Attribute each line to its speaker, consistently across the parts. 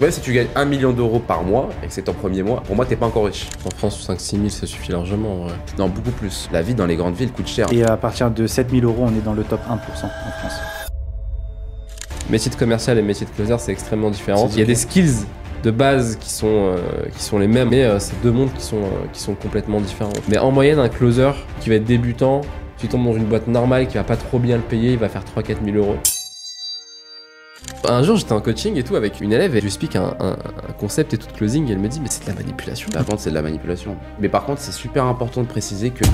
Speaker 1: Ouais, si tu gagnes 1 million d'euros par mois et que c'est ton premier mois, pour moi, t'es pas encore riche.
Speaker 2: En France, 5-6 000, ça suffit largement. En vrai.
Speaker 1: Non, beaucoup plus. La vie dans les grandes villes coûte cher.
Speaker 3: Et à partir de 7 000 euros, on est dans le top 1% en France.
Speaker 2: Métier de commercial et métier de closer, c'est extrêmement différent. Il y a des skills de base qui sont les mêmes, mais c'est deux mondes qui sont complètement différents. Mais en moyenne, un closer qui va être débutant, tu tombes dans une boîte normale qui va pas trop bien le payer, il va faire 3-4 000 euros. Un jour, j'étais en coaching et tout avec une élève et je lui explique un concept et tout de closing et elle me dit mais c'est de la manipulation.
Speaker 1: Par contre, c'est de la manipulation. Mais par contre, c'est super important de préciser que...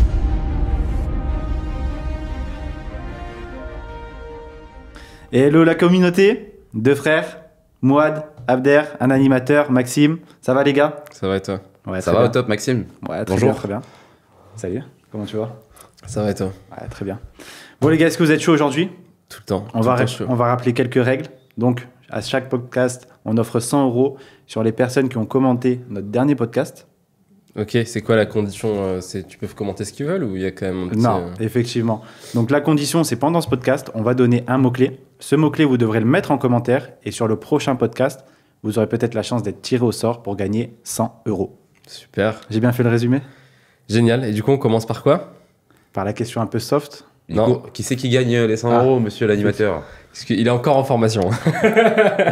Speaker 3: Hello la communauté, deux frères, Mouad, Abder, un animateur, Maxime. Ça va les gars?
Speaker 2: Ça va et toi?
Speaker 3: Ouais,
Speaker 1: Ça va au top, Maxime?
Speaker 3: Ouais, très
Speaker 1: Bonjour.
Speaker 3: bien, très bien. Salut, comment tu vas?
Speaker 2: Ça va et toi?
Speaker 3: Ouais, très bien. Bon les gars, est-ce que vous êtes chaud aujourd'hui?
Speaker 2: Tout le temps.
Speaker 3: On va rappeler quelques règles. Donc, à chaque podcast, on offre 100 euros sur les personnes qui ont commenté notre dernier podcast.
Speaker 2: Ok, c'est quoi la condition? Tu peux commenter ce qu'ils veulent ou il y a quand même un petit...
Speaker 3: Non, effectivement. Donc, la condition, c'est pendant ce podcast, on va donner un mot-clé. Ce mot-clé, vous devrez le mettre en commentaire. Et sur le prochain podcast, vous aurez peut-être la chance d'être tiré au sort pour gagner 100 euros.
Speaker 2: Super.
Speaker 3: J'ai bien fait le résumé?
Speaker 2: Génial. Et du coup, on commence par quoi?
Speaker 3: Par la question un peu soft.
Speaker 1: Du coup, qui c'est qui gagne les 100 euros, monsieur l'animateur?
Speaker 2: Parce qu'il est encore en formation.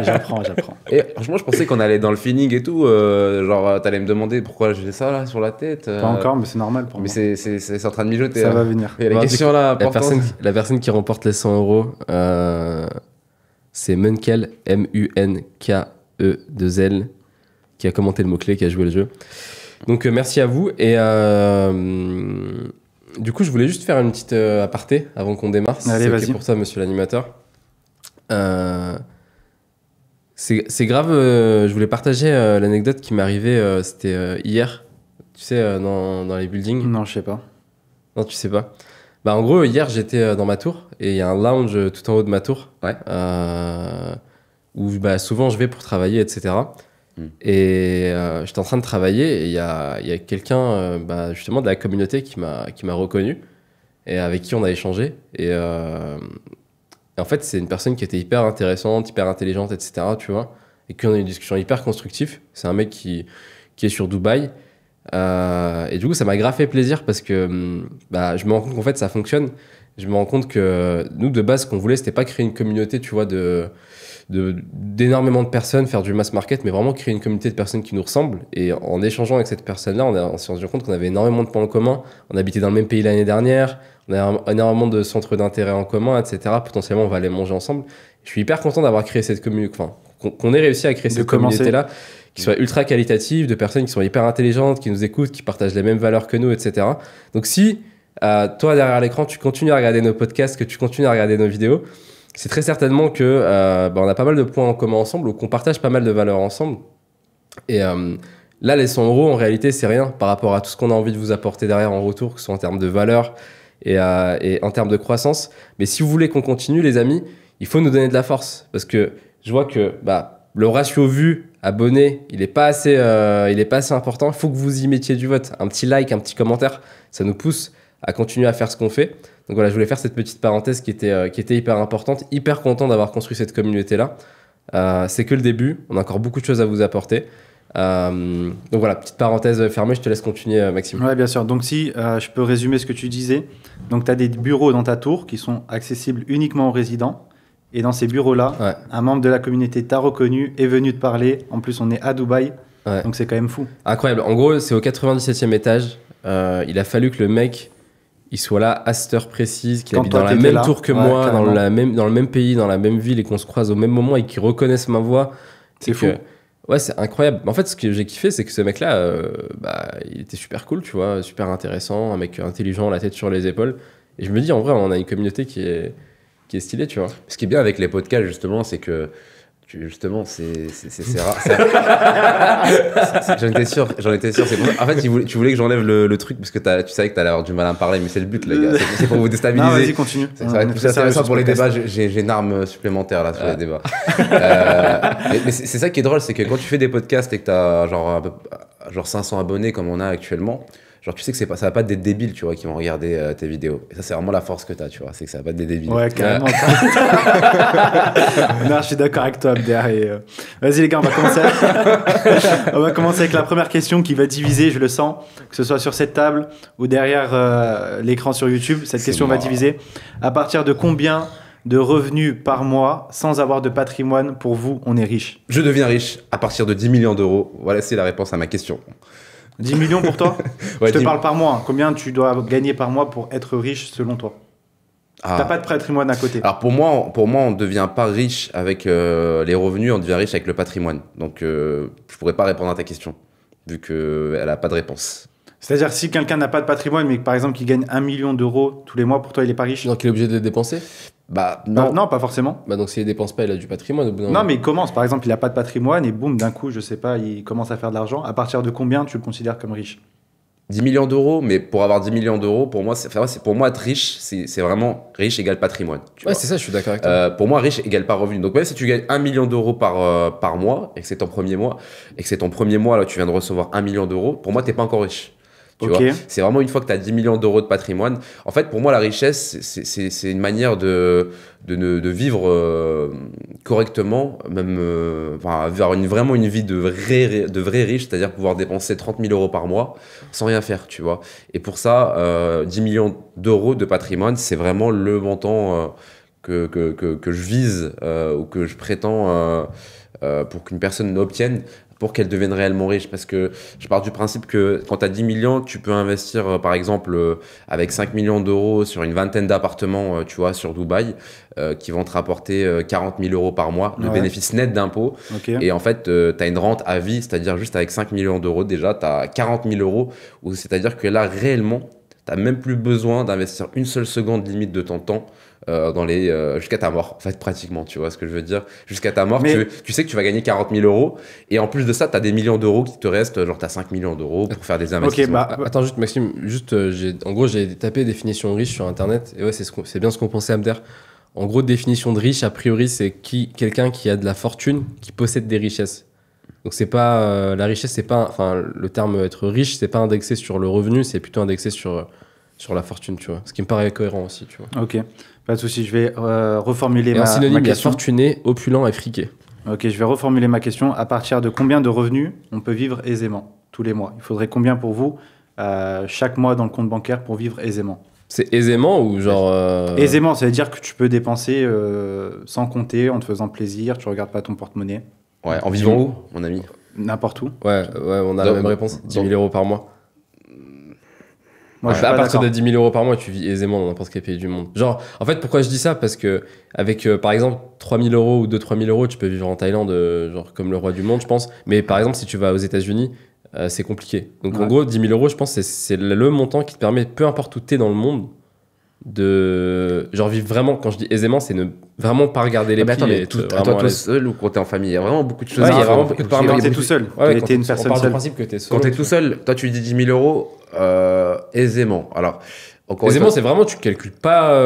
Speaker 3: J'apprends.
Speaker 1: Et franchement, je pensais qu'on allait dans le feeling et tout. Genre, t'allais me demander pourquoi j'ai ça là sur la tête.
Speaker 3: Pas encore, mais c'est normal pour moi.
Speaker 1: Mais c'est en train de mijoter.
Speaker 3: Ça
Speaker 1: hein.
Speaker 3: va venir.
Speaker 1: Il y a
Speaker 2: Bon,
Speaker 1: les questions là.
Speaker 2: La personne qui remporte les 100 euros, c'est Munkel, M-U-N-K-E-2-L, qui a commenté le mot-clé, qui a joué le jeu. Donc, merci à vous. Et du coup, je voulais juste faire une petite aparté avant qu'on démarre.
Speaker 3: Allez,
Speaker 2: c'est
Speaker 3: vas-y.
Speaker 2: OK pour toi, monsieur l'animateur. C'est grave, je voulais partager l'anecdote qui m'est arrivée, c'était hier, tu sais, dans les buildings.
Speaker 3: Non, je sais pas.
Speaker 2: Non, tu sais pas. Bah, en gros, hier, j'étais dans ma tour et il y a un lounge tout en haut de ma tour.
Speaker 1: Ouais.
Speaker 2: Où bah, souvent je vais pour travailler, etc. Et j'étais en train de travailler et il y a quelqu'un bah, justement de la communauté qui m'a reconnu et avec qui on a échangé. Et en fait, c'est une personne qui était hyper intéressante, hyper intelligente, etc. Tu vois, et qu'on a eu une discussion hyper constructive. C'est un mec qui est sur Dubaï. Et du coup, ça m'a grave fait plaisir parce que bah, je me rends compte qu'en fait, ça fonctionne. Je me rends compte que nous, de base, ce qu'on voulait, c'était pas créer une communauté, tu vois, d'énormément de personnes, faire du mass market, mais vraiment créer une communauté de personnes qui nous ressemblent. Et en échangeant avec cette personne-là, on s'est rendu compte qu'on avait énormément de points en commun. On habitait dans le même pays l'année dernière, on a énormément de centres d'intérêt en commun, etc. Potentiellement, on va aller manger ensemble. Je suis hyper content d'avoir créé cette communauté, enfin, qu'on ait réussi à créer cette communauté-là, qui soit ultra qualitative, de personnes qui sont hyper intelligentes, qui nous écoutent, qui partagent les mêmes valeurs que nous, etc. Donc si toi, derrière l'écran, tu continues à regarder nos podcasts, que tu continues à regarder nos vidéos, c'est très certainement que bah, on a pas mal de points en commun ensemble ou qu'on partage pas mal de valeurs ensemble. Et là, les 100 euros, en réalité, c'est rien par rapport à tout ce qu'on a envie de vous apporter derrière en retour, que ce soit en termes de valeurs et en termes de croissance. Mais si vous voulez qu'on continue, les amis, il faut nous donner de la force. Parce que je vois que bah, le ratio vue, abonné, il est pas assez important. Il faut que vous y mettiez du vote. Un petit like, un petit commentaire, ça nous pousse à continuer à faire ce qu'on fait. Donc voilà, je voulais faire cette petite parenthèse qui était hyper importante, hyper content d'avoir construit cette communauté-là. C'est que le début, on a encore beaucoup de choses à vous apporter. Donc voilà, petite parenthèse fermée, je te laisse continuer, Maxime.
Speaker 3: Ouais, bien sûr. Donc si je peux résumer ce que tu disais, donc tu as des bureaux dans ta tour qui sont accessibles uniquement aux résidents. Et dans ces bureaux-là,
Speaker 2: Ouais.
Speaker 3: un membre de la communauté t'a reconnu, est venu te parler. En plus, on est à Dubaï,
Speaker 2: Ouais.
Speaker 3: donc c'est quand même fou.
Speaker 2: Incroyable. En gros, c'est au 97e étage. Il a fallu que le mec il soit là à cette heure précise, qu'il
Speaker 3: Quand
Speaker 2: habite
Speaker 3: toi,
Speaker 2: dans la
Speaker 3: t'étais
Speaker 2: même
Speaker 3: là.
Speaker 2: tour que
Speaker 3: Ouais,
Speaker 2: moi, dans
Speaker 3: carrément.
Speaker 2: le même pays, dans la même ville et qu'on se croise au même moment et qu'il reconnaisse ma voix.
Speaker 3: C'est
Speaker 2: Et
Speaker 3: fou.
Speaker 2: Ouais, c'est incroyable. En fait, ce que j'ai kiffé, c'est que ce mec-là, bah, il était super cool, tu vois, super intéressant, un mec intelligent, la tête sur les épaules. Et je me dis, en vrai, on a une communauté qui est stylée, tu vois.
Speaker 1: Ce qui est bien avec les podcasts, justement, c'est que justement, c'est rare. J'en étais sûr. C'est pour ça. En fait, tu voulais que j'enlève le truc parce que tu savais que t'allais avoir du mal à me parler, mais c'est le but, les gars. C'est pour vous déstabiliser.
Speaker 3: Non, vas-y, continue.
Speaker 1: Ça va être plus intéressant pour les débats. J'ai une arme supplémentaire là sur les débats. Mais c'est ça qui est drôle, c'est que quand tu fais des podcasts et que t'as genre 500 abonnés comme on a actuellement, Genre, tu sais que ça va pas être des débiles, tu vois, qui vont regarder tes vidéos. Et ça, c'est vraiment la force que t'as, tu vois. C'est que ça va pas être des débiles.
Speaker 3: Ouais, carrément. Non, je suis d'accord avec toi, Abder. Vas-y, les gars, on va commencer avec la première question qui va diviser, je le sens, que ce soit sur cette table ou derrière l'écran sur YouTube. Cette question va diviser. À partir de combien de revenus par mois sans avoir de patrimoine, pour vous, on est riche?
Speaker 1: Je deviens riche à partir de 10 millions d'euros. Voilà, c'est la réponse à ma question.
Speaker 3: 10 millions pour toi?
Speaker 1: Ouais,
Speaker 3: Je te parle par mois. Hein. Combien tu dois gagner par mois pour être riche selon toi? T'as pas de patrimoine à côté.
Speaker 1: Alors pour moi, on ne devient pas riche avec les revenus, on devient riche avec le patrimoine. Donc je pourrais pas répondre à ta question, vu qu'elle n'a pas de réponse.
Speaker 3: C'est-à-dire si quelqu'un n'a pas de patrimoine, mais par exemple qu'il gagne 1 million d'euros tous les mois, pour toi il est pas riche?
Speaker 2: Donc il est obligé de les dépenser?
Speaker 1: Bah non.
Speaker 3: Non, pas forcément.
Speaker 2: Bah donc s'il les dépense pas, il a du patrimoine au bout d'un
Speaker 3: Non,
Speaker 2: moment.
Speaker 3: mais il commence. Par exemple, il a pas de patrimoine et boum, d'un coup, je sais pas, il commence à faire de l'argent. À partir de combien tu le considères comme riche?
Speaker 1: 10 millions d'euros, mais pour avoir 10 millions d'euros, pour moi, pour moi être riche, c'est vraiment riche égale patrimoine.
Speaker 2: Ouais, c'est ça, je suis d'accord avec toi.
Speaker 1: Pour moi, riche égale pas revenu. Donc même si tu gagnes 1 million d'euros par mois, et que c'est ton premier mois, là, tu viens de recevoir 1 million d'euros, pour moi, t'es pas encore riche. Tu vois, c'est vraiment une fois que tu as 10 millions d'euros de patrimoine. En fait, pour moi, la richesse, c'est une manière de vivre correctement, même avoir vraiment une vie de vrai riche, c'est-à-dire pouvoir dépenser 30 000 euros par mois sans rien faire, tu vois. Et pour ça, 10 millions d'euros de patrimoine, c'est vraiment le montant que je vise ou que je prétends pour qu'une personne l'obtienne, pour qu'elle devienne réellement riche. Parce que je pars du principe que quand tu as 10 millions, tu peux investir par exemple avec 5 millions d'euros sur une vingtaine d'appartements, tu vois, sur Dubaï, qui vont te rapporter 40 000 euros par mois de bénéfices nets d'impôts. Et en fait, tu as une rente à vie, c'est-à-dire juste avec 5 millions d'euros, déjà, tu as 40 000 euros. C'est-à-dire que là, réellement, tu n'as même plus besoin d'investir une seule seconde limite de ton temps jusqu'à ta mort, en fait, pratiquement, tu vois ce que je veux dire. Jusqu'à ta mort, tu sais que tu vas gagner 40 000 euros, et en plus de ça, tu as des millions d'euros qui te restent, genre tu as 5 millions d'euros pour faire des investissements.
Speaker 2: Attends, juste Maxime, en gros, j'ai tapé définition riche sur Internet, et ouais, c'est bien ce qu'on pensait, Abder. En gros, définition de riche, a priori, c'est quelqu'un qui a de la fortune, qui possède des richesses. Donc c'est pas la richesse, c'est pas, enfin le terme être riche, c'est pas indexé sur le revenu, c'est plutôt indexé sur la fortune, tu vois. Ce qui me paraît cohérent aussi, tu vois.
Speaker 3: Ok, pas de souci, je vais reformuler ma question.
Speaker 2: En synonyme, il y a fortuné, opulent et friqué.
Speaker 3: Ok, je vais reformuler ma question. À partir de combien de revenus on peut vivre aisément tous les mois? Il faudrait combien pour vous chaque mois dans le compte bancaire pour vivre aisément?
Speaker 2: C'est aisément ou genre...
Speaker 3: Aisément, ça veut dire que tu peux dépenser sans compter, en te faisant plaisir, tu regardes pas ton porte-monnaie.
Speaker 1: Ouais, en vivant où, mon ami?
Speaker 3: N'importe où.
Speaker 2: Ouais, on a la même réponse. 10 000 euros par mois.
Speaker 3: Moi,
Speaker 2: à partir de 10 000 euros par mois, tu vis aisément dans n'importe quel pays du monde. Genre, en fait, pourquoi je dis ça? Parce que avec, par exemple, 3 000 euros ou 2-3 000 euros, tu peux vivre en Thaïlande, genre comme le roi du monde, je pense. Mais par exemple, si tu vas aux États-Unis, c'est compliqué. Donc en gros, 10 000 euros, je pense, c'est le montant qui te permet, peu importe où tu es dans le monde, de genre vivre vraiment. Quand je dis aisément, c'est ne vraiment pas regarder les prix.
Speaker 1: Mais toi seul ou quand t'es en famille, il y a vraiment beaucoup de choses.
Speaker 2: Il y a vraiment beaucoup de
Speaker 3: paramètres. Quand t'es tout seul,
Speaker 2: quand
Speaker 3: t'es une personne
Speaker 2: seule.
Speaker 3: seule.
Speaker 2: Principe que t'es seul.
Speaker 1: Quand t'es tout seul, toi tu dis 10 000 euros aisément. Alors
Speaker 2: aisément, c'est vraiment, tu calcules pas.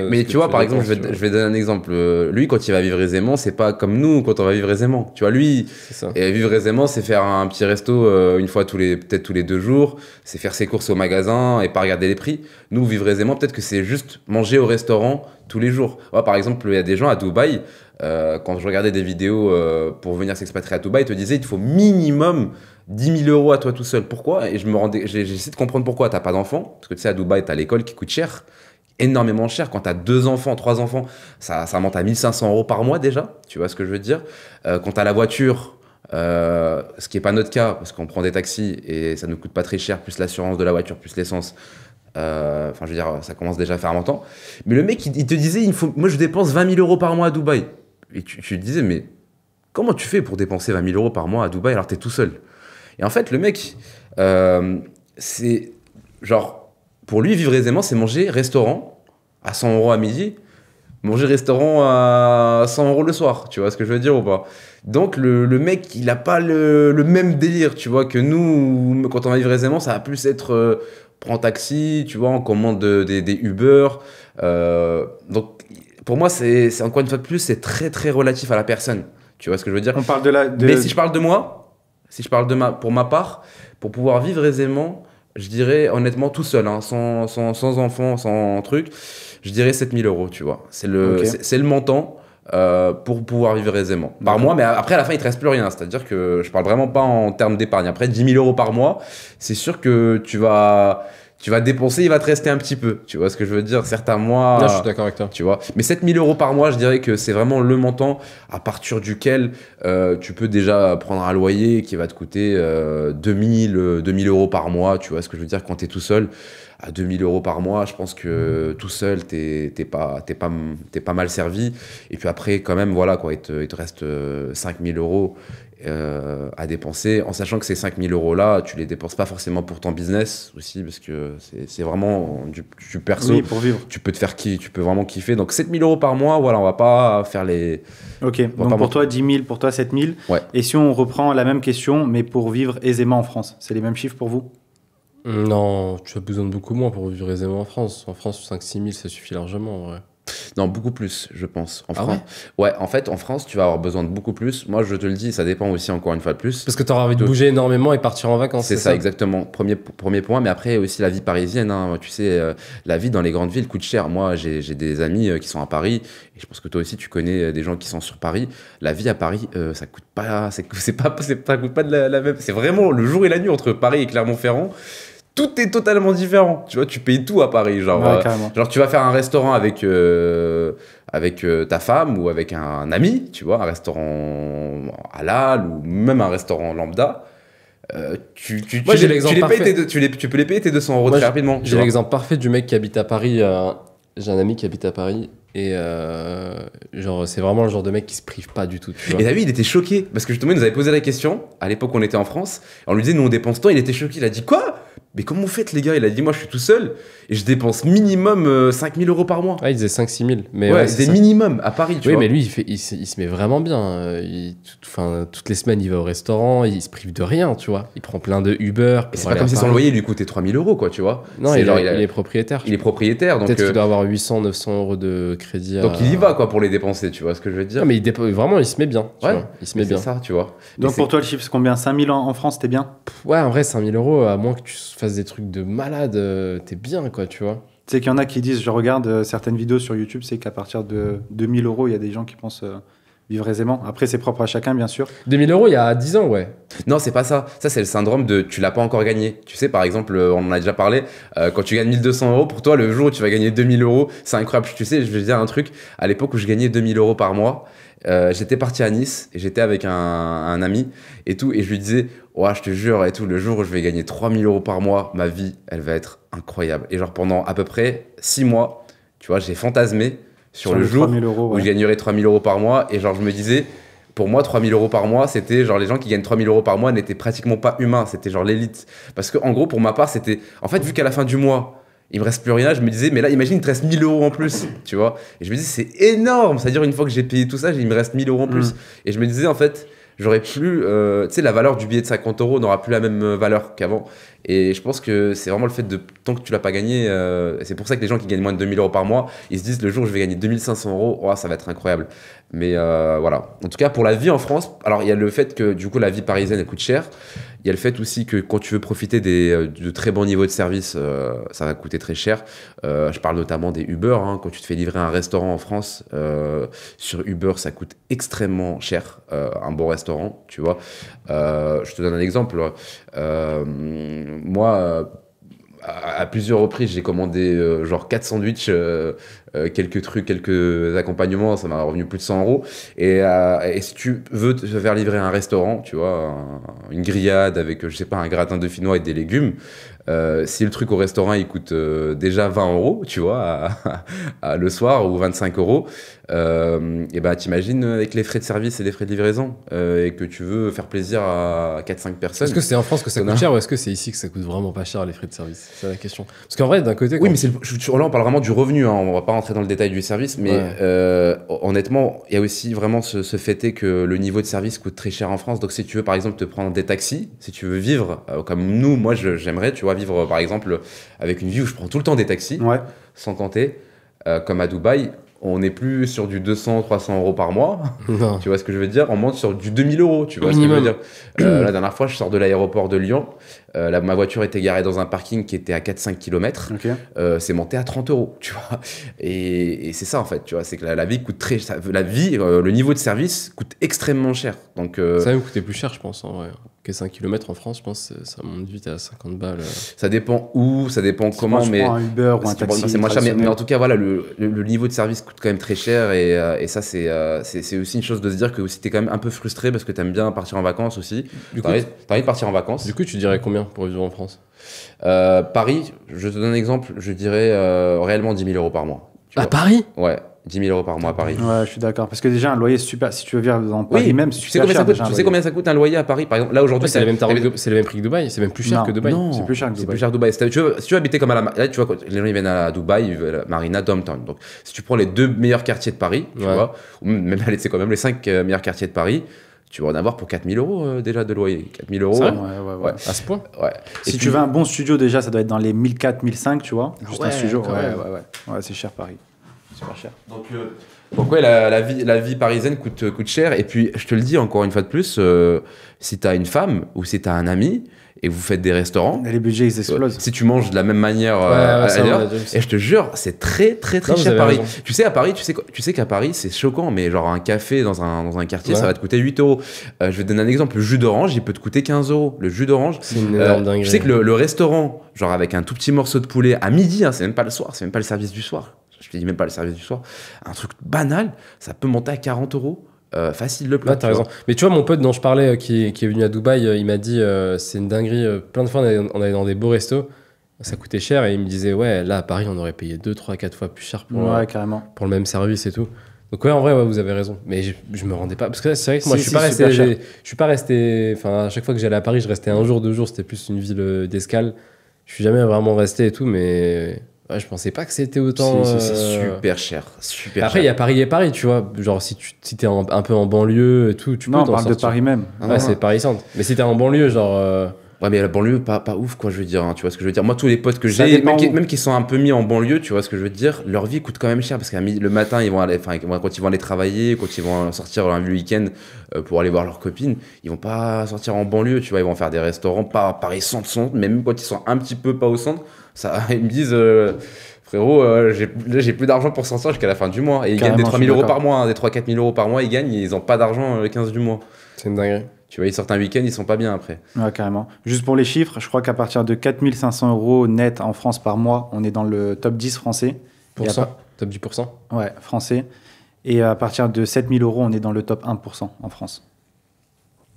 Speaker 1: Mais tu vois, par exemple, je vais donner un exemple. Lui, quand il va vivre aisément, c'est pas comme nous quand on va vivre aisément. Tu vois, lui, et vivre aisément, c'est faire un petit resto une fois peut-être tous les 2 jours, c'est faire ses courses au magasin et pas regarder les prix. Nous, vivre aisément, peut-être que c'est juste manger au restaurant tous les jours. Ouais, par exemple, il y a des gens à Dubaï, quand je regardais des vidéos pour venir s'expatrier à Dubaï, ils te disaient il te faut minimum 10 000 euros à toi tout seul. Pourquoi? Et j'ai essayé de comprendre pourquoi. T'as pas d'enfants, parce que tu sais, à Dubaï, t'as l'école qui coûte cher, énormément cher. Quand t'as 2 enfants, 3 enfants, ça monte à 1 500 euros par mois déjà. Tu vois ce que je veux dire? Quand t'as la voiture, ce qui est pas notre cas, parce qu'on prend des taxis et ça nous coûte pas très cher, plus l'assurance de la voiture, plus l'essence. Je veux dire, ça commence déjà à faire longtemps. Mais le mec, il te disait, moi je dépense 20 000 euros par mois à Dubaï. Et tu te disais, mais comment tu fais pour dépenser 20 000 euros par mois à Dubaï alors que t'es tout seul? Et en fait, le mec, c'est genre, pour lui, vivre aisément, c'est manger restaurant à 100 euros à midi, manger restaurant à 100 euros le soir. Tu vois ce que je veux dire ou pas? Donc, le mec, il n'a pas le même délire, tu vois, que nous, quand on va vivre aisément, ça va plus être prends taxi, tu vois, on commande des Uber. Donc, pour moi, c'est encore une fois de plus, c'est très, très relatif à la personne. Tu vois ce que je veux dire?
Speaker 3: On parle de
Speaker 1: Mais si je parle de moi, pour ma part, pour pouvoir vivre aisément, je dirais honnêtement tout seul, hein, sans enfant, sans truc, je dirais 7 000 €, tu vois. C'est le montant pour pouvoir vivre aisément par mois, mais après à la fin il te reste plus rien, c'est-à-dire que je parle vraiment pas en termes d'épargne. Après 10 000 € par mois, c'est sûr que tu vas dépenser, il va te rester un petit peu, tu vois ce que je veux dire, certains mois.
Speaker 2: Là, je suis d'accord avec toi.
Speaker 1: Tu vois, mais 7 000 € par mois, je dirais que c'est vraiment le montant à partir duquel tu peux déjà prendre un loyer qui va te coûter 2 000 € par mois, tu vois ce que je veux dire, quand tu es tout seul. À 2 000 € par mois, je pense que tout seul, t'es pas mal servi. Et puis après, quand même, voilà, quoi, il te reste 5 000 € à dépenser, en sachant que ces 5 000 € là, tu les dépenses pas forcément pour ton business aussi, parce que c'est vraiment du perso.
Speaker 3: Oui, pour vivre.
Speaker 1: Tu peux vraiment kiffer. Donc 7 000 € par mois, voilà, on va pas faire les...
Speaker 3: Ok, donc pour toi 10 000, pour toi 7 000.
Speaker 1: Ouais.
Speaker 3: Et si on reprend la même question, mais pour vivre aisément en France, c'est les mêmes chiffres pour vous?
Speaker 2: Non, tu as besoin de beaucoup moins pour vivre aisément en France. En France, 5-6 000, ça suffit largement, en vrai.
Speaker 1: Non, beaucoup plus, je pense. En
Speaker 2: Ah
Speaker 1: France. Ouais, en fait, en France, tu vas avoir besoin de beaucoup plus. Moi, je te le dis, ça dépend aussi, encore une fois de plus.
Speaker 2: Parce que tu auras envie de bouger énormément et partir en vacances.
Speaker 1: C'est ça, exactement. Premier point, mais après aussi la vie parisienne. Hein. Tu sais, la vie dans les grandes villes coûte cher. Moi, j'ai des amis qui sont à Paris, et je pense que toi aussi, tu connais des gens qui sont sur Paris. La vie à Paris, ça coûte pas, ça coûte pas de la même. C'est vraiment le jour et la nuit entre Paris et Clermont-Ferrand. Tout est totalement différent. Tu vois, tu payes tout à Paris. Genre, genre tu vas faire un restaurant avec ta femme ou avec un ami, tu vois, un restaurant halal ou même un restaurant lambda. Tu peux les payer tes 200 € très rapidement.
Speaker 2: J'ai l'exemple parfait du mec qui habite à Paris. J'ai un ami qui habite à Paris. Et genre, c'est vraiment le genre de mec qui se prive pas du tout. Tu vois.
Speaker 1: Et David, il était choqué parce que justement, il nous avait posé la question à l'époque où on était en France. On lui disait, nous on dépense tant. Il était choqué. Il a dit quoi? Mais comment vous faites, les gars? Il a dit, moi je suis tout seul et je dépense minimum 5 000 € par mois.
Speaker 2: Ah, il disait 5-6 000. Mais
Speaker 1: ouais, c'est minimum à Paris, tu vois.
Speaker 2: Oui, mais lui, il se met vraiment bien. Toutes les semaines, il va au restaurant, il se prive de rien, tu vois. Il prend plein de Uber.
Speaker 1: Et c'est pas comme si son loyer lui coûtait 3 000 €, quoi, tu vois.
Speaker 2: Non, il est propriétaire.
Speaker 1: Il est propriétaire.
Speaker 2: Peut-être qu'il doit avoir 800-900 € de crédit.
Speaker 1: Donc il y va, quoi, pour les dépenser, tu vois ce que je veux dire.
Speaker 2: Non, mais vraiment, il se met bien. Tu vois. Il se met bien.
Speaker 1: C'est ça, tu vois.
Speaker 3: Donc pour toi, le chiffre, c'est combien? 5 000 en France, t'es bien?
Speaker 2: Ouais, en vrai, 5 000 €, à moins que tu fasses des trucs de malade, t'es bien, quoi, tu vois.
Speaker 3: Tu sais qu'il y en a qui disent, je regarde certaines vidéos sur YouTube, c'est qu'à partir de 2 000 €, il y a des gens qui pensent vivre aisément. Après, c'est propre à chacun, bien sûr.
Speaker 2: 2 000 € il y a 10 ans, ouais.
Speaker 1: Non, c'est pas ça. Ça, c'est le syndrome de tu l'as pas encore gagné. Tu sais, par exemple, on en a déjà parlé, quand tu gagnes 1 200 €, pour toi, le jour où tu vas gagner 2 000 €, c'est incroyable. Tu sais, je vais te dire un truc. À l'époque où je gagnais 2 000 € par mois, j'étais parti à Nice et j'étais avec un ami et tout. Et je lui disais, ouais, je te jure, et tout, le jour où je vais gagner 3 000 € par mois, ma vie, elle va être incroyable. Et genre, pendant à peu près 6 mois, tu vois, j'ai fantasmé sur le jour où je gagnerais 3 000 € par mois. Et genre, je me disais, pour moi, 3 000 € par mois, c'était genre les gens qui gagnent 3 000 € par mois n'étaient pratiquement pas humains. C'était genre l'élite. Parce que, en gros, pour ma part, c'était. En fait, vu qu'à la fin du mois, il me reste plus rien, je me disais, mais là, imagine, il te reste 1 000 € en plus, tu vois. Et je me disais, c'est énorme. C'est-à-dire, une fois que j'ai payé tout ça, il me reste 1 000 € en plus. Et je me disais, en fait, j'aurais plus. Tu sais, la valeur du billet de 50 € n'aura plus la même valeur qu'avant. Et je pense que c'est vraiment le fait de. Tant que tu l'as pas gagné, c'est pour ça que les gens qui gagnent moins de 2 000 € par mois, ils se disent, le jour où je vais gagner 2 500 €, oh, ça va être incroyable. Mais voilà. En tout cas, pour la vie en France, alors il y a le fait que du coup, la vie parisienne, elle coûte cher. Il y a le fait aussi que quand tu veux profiter de très bons niveaux de service, ça va coûter très cher. Je parle notamment des Uber. Hein. Quand tu te fais livrer un restaurant en France, sur Uber, ça coûte extrêmement cher, un bon restaurant, tu vois. Je te donne un exemple. Moi, à plusieurs reprises, j'ai commandé genre 4 sandwichs, quelques trucs, quelques accompagnements, ça m'a revenu plus de 100 €. Et si tu veux te faire livrer un restaurant, tu vois, une grillade avec, je sais pas, un gratin de dauphinois et des légumes, si le truc au restaurant il coûte déjà 20 €, tu vois, le soir, ou 25 €, et ben t'imagines avec les frais de service et les frais de livraison, et que tu veux faire plaisir à 4-5 personnes.
Speaker 2: Est-ce que c'est en France que ça coûte cher, ou est-ce que c'est ici que ça coûte vraiment pas cher, les frais de service? C'est la question. Parce qu'en vrai, d'un côté...
Speaker 1: Oui, mais là on parle vraiment du revenu, hein, on va pas rentrer dans le détail du service, mais honnêtement, il y a aussi vraiment ce fait est que le niveau de service coûte très cher en France. Donc si tu veux par exemple te prendre des taxis, si tu veux vivre comme nous, moi j'aimerais, tu vois, vivre par exemple avec une vie où je prends tout le temps des taxis, sans compter, comme à Dubaï, on n'est plus sur du 200-300 euros par mois.
Speaker 2: Non.
Speaker 1: Tu vois ce que je veux dire? On monte sur du 2000 euros. Tu vois ce que je veux dire? La dernière fois, je sors de l'aéroport de Lyon. Ma voiture était garée dans un parking qui était à 4-5 km.
Speaker 3: Ok.
Speaker 1: C'est monté à 30 euros. Tu vois? Et c'est ça, en fait. Tu vois? C'est que la vie coûte très. La vie, le niveau de service coûte extrêmement cher. Donc,
Speaker 2: ça va me coûter plus cher, je pense, en vrai. Que 5 km en France, je pense que ça monte vite à 50 balles.
Speaker 1: Ça dépend où, ça dépend comment.
Speaker 3: Mais un Uber ou un taxi.
Speaker 1: C'est moins cher. Mais en tout cas, voilà, le niveau de service coûte quand même très cher. Et ça, c'est aussi une chose de se dire que si t'es quand même un peu frustré parce que t'aimes bien partir en vacances aussi. T'as envie de partir en vacances.
Speaker 2: Du coup, tu dirais combien pour vivre en France?
Speaker 1: Paris, je te donne un exemple, je dirais réellement 10 000 euros par mois.
Speaker 2: À Paris?
Speaker 1: Ouais, 10 000 euros par mois à Paris.
Speaker 3: Ouais, je suis d'accord. Parce que déjà, un loyer, c'est super. Si tu veux vivre dans Paris, même,
Speaker 1: tu sais combien ça coûte un loyer à Paris? Par exemple, là aujourd'hui,
Speaker 2: c'est le même prix que Dubaï, c'est même plus cher que Dubaï.
Speaker 3: Non, c'est plus cher que Dubaï.
Speaker 1: C'est plus cher que Dubaï. Si tu veux habiter comme là, tu vois, les gens ils viennent à Dubaï, ils veulent Marina, Downtown. Donc, si tu prends les 2 meilleurs quartiers de Paris, tu vois, ou même, c'est quand même les 5 meilleurs quartiers de Paris, tu vas en avoir pour 4 000 euros déjà de loyer. 4 000 euros.
Speaker 3: Ouais.
Speaker 2: À ce point?
Speaker 1: Ouais.
Speaker 3: Si tu veux un bon studio, déjà, ça doit être dans les 1004, 1005, tu vois. Juste un studio. Ouais, c'est cher Paris. Super cher.
Speaker 1: Donc ouais, la vie parisienne coûte cher. Et puis, je te le dis encore une fois de plus, si t'as une femme ou si t'as un ami et vous faites des restaurants,
Speaker 3: et les budgets, ils explosent.
Speaker 1: Si tu manges de la même manière ailleurs, et je te jure, c'est très cher Paris. Tu sais, à Paris, tu sais qu'à Paris, c'est choquant, mais genre un café dans un quartier, ça va te coûter 8 euros. Je vais te donner un exemple. Le jus d'orange, il peut te coûter 15 euros. Le jus d'orange,
Speaker 2: c'est une énorme dinguerie.
Speaker 1: Tu sais que le restaurant, genre avec un tout petit morceau de poulet à midi, hein, c'est même pas le soir, c'est même pas le service du soir. Je te dis même pas le service du soir. Un truc banal, ça peut monter à 40 euros. Facile le plat.
Speaker 2: T'as raison. Mais tu vois, mon pote dont je parlais, qui est venu à Dubaï, il m'a dit c'est une dinguerie. Plein de fois, on allait dans des beaux restos, ça coûtait cher et il me disait ouais, là à Paris, on aurait payé 2, 3, 4 fois plus cher
Speaker 3: carrément.
Speaker 2: Pour le même service et tout. Donc ouais, en vrai, vous avez raison. Mais je me rendais pas. Parce que c'est vrai que moi, je suis pas resté. Enfin, à chaque fois que j'allais à Paris, je restais 1 jour, 2 jours. C'était plus une ville d'escale. Je suis jamais vraiment resté et tout, mais. Ouais, je pensais pas que c'était autant.
Speaker 1: C'est super cher.
Speaker 2: Après, il y a Paris et Paris, tu vois. Genre, si t'es un peu en banlieue et tout, tu peux t'en sortir.
Speaker 3: Non, on parle de Paris même.
Speaker 2: Ouais, c'est Paris Centre. Mais si t'es en banlieue, genre.
Speaker 1: Ouais, mais la banlieue, pas ouf, quoi, je veux dire. Hein, tu vois ce que je veux dire? Moi, tous les potes que j'ai, même qui sont un peu mis en banlieue, tu vois ce que je veux dire, leur vie coûte quand même cher parce que le matin, ils vont aller, quand ils vont aller travailler, quand ils vont sortir le week-end pour aller voir leurs copines, ils vont pas sortir en banlieue, tu vois. Ils vont faire des restaurants, pas à Paris centre, mais même quand ils sont un petit peu pas au centre, ça, ils me disent. Frérot, j'ai plus d'argent pour sortir jusqu'à la fin du mois. Et ils gagnent des 3 000 euros par mois, des 3-4 000 euros par mois, ils gagnent, et ils ont pas d'argent le 15 du mois.
Speaker 2: C'est une dinguerie.
Speaker 1: Tu vois, ils sortent un week-end, ils sont pas bien après.
Speaker 3: Ouais, carrément. Juste pour les chiffres, je crois qu'à partir de 4 500 euros net en France par mois, on est dans le top 10 français.
Speaker 2: Top 10%?
Speaker 3: Ouais, français. Et à partir de 7 000 euros, on est dans le top 1% en France.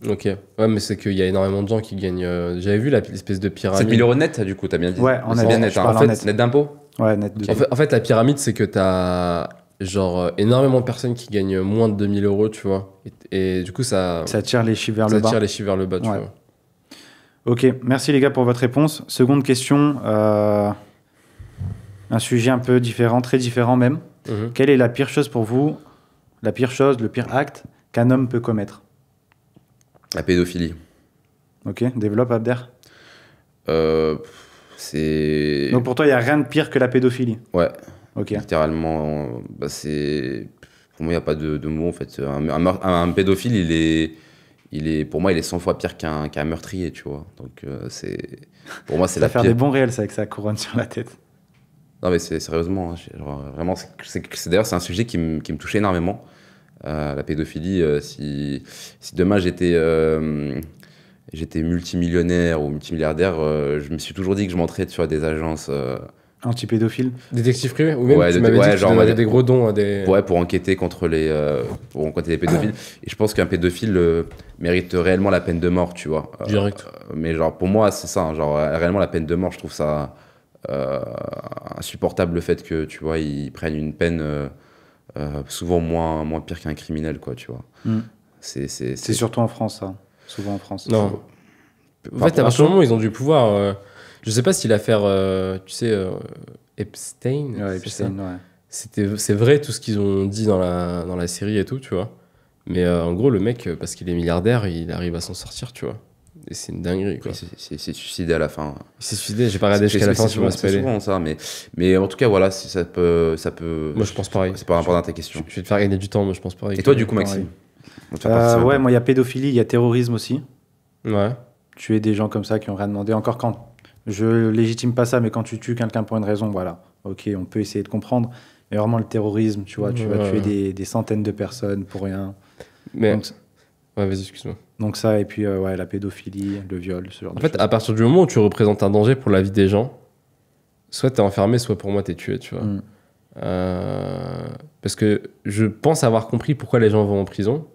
Speaker 2: Ok. Ouais, mais c'est qu'il y a énormément de gens qui gagnent. J'avais vu l'espèce de pyramide.
Speaker 1: 7 000 euros net, du coup, t'as bien dit.
Speaker 3: Ouais, on a
Speaker 1: bien net. En fait, net d'impôt.
Speaker 3: Ouais, net de.
Speaker 2: En fait, la pyramide, c'est que t'as genre énormément de personnes qui gagnent moins de 2 000 euros, tu vois. Et du coup, ça
Speaker 3: tire les chiffres vers le bas.
Speaker 2: Ça tire les chiffres vers le bas, tu vois.
Speaker 3: Ok, merci les gars pour votre réponse. Seconde question. Un sujet un peu différent, très différent même. Quelle est la pire chose pour vous, la pire chose, le pire acte qu'un homme peut commettre?
Speaker 1: La pédophilie.
Speaker 3: Ok, développe Abder.
Speaker 1: C'est...
Speaker 3: Donc pour toi, il n'y a rien de pire que la pédophilie?
Speaker 1: Ouais.
Speaker 3: Ok.
Speaker 1: Littéralement, c'est... Pour moi, il n'y a pas de mots, en fait. Un pédophile, pour moi, il est 100 fois pire qu'un meurtrier, tu vois. Donc, pour moi, c'est la pire.
Speaker 3: Ça va faire des bons réels, ça, avec sa couronne sur la tête.
Speaker 1: Non, mais sérieusement, genre, vraiment, d'ailleurs, c'est un sujet qui me touchait énormément. La pédophilie, si demain j'étais multimillionnaire ou multimilliardaire, je me suis toujours dit que je m'entrais sur des agences
Speaker 3: anti-pédophiles,
Speaker 2: détective privé, ou même tu m'avais dit que tu donnais des gros dons à des...
Speaker 1: Ouais, pour enquêter contre les pédophiles. Et je pense qu'un pédophile mérite réellement la peine de mort, tu vois.
Speaker 2: Direct.
Speaker 1: Mais genre pour moi c'est ça, genre réellement la peine de mort, je trouve ça insupportable, le fait que tu vois ils prennent une peine souvent moins pire qu'un criminel, quoi, tu vois. C'est
Speaker 3: surtout en France, ça. Souvent en France.
Speaker 2: Non. En fait, à partir du moment où ils ont du pouvoir, je sais pas si l'affaire, tu sais, Epstein.
Speaker 3: Ouais, Epstein, ouais.
Speaker 2: C'est vrai tout ce qu'ils ont dit dans la série et tout, tu vois. Mais en gros, le mec, parce qu'il est milliardaire, il arrive à s'en sortir, tu vois. Et c'est une dinguerie, quoi.
Speaker 1: C'est suicidé à la fin.
Speaker 2: Il s'est suicidé, j'ai pas regardé jusqu'à la fin, tu m'as spoilé.
Speaker 1: C'est souvent ça, mais en tout cas, voilà, ça peut...
Speaker 2: Moi, je pense pareil.
Speaker 1: C'est pas rapport à tes questions.
Speaker 2: Je vais te faire gagner du temps, moi, je pense pareil.
Speaker 1: Et toi, du coup, Maxime?
Speaker 3: Ouais, moi, il y a pédophilie, il y a terrorisme aussi.
Speaker 2: Ouais.
Speaker 3: Tuer des gens comme ça qui ont rien demandé. Encore quand je légitime pas ça, mais quand tu tues quelqu'un pour une raison, voilà. Ok, on peut essayer de comprendre. Mais vraiment, le terrorisme, tu vois, tu vas tuer des centaines de personnes pour rien.
Speaker 2: Mais... Donc, ouais, vas-y, excuse-moi.
Speaker 3: Donc ça, et puis ouais, la pédophilie, le viol, ce genre de choses.
Speaker 2: En fait, à partir du moment où tu représentes un danger pour la vie des gens, soit t'es enfermé, soit pour moi t'es tué, tu vois. Parce que je pense avoir compris pourquoi les gens vont en prison.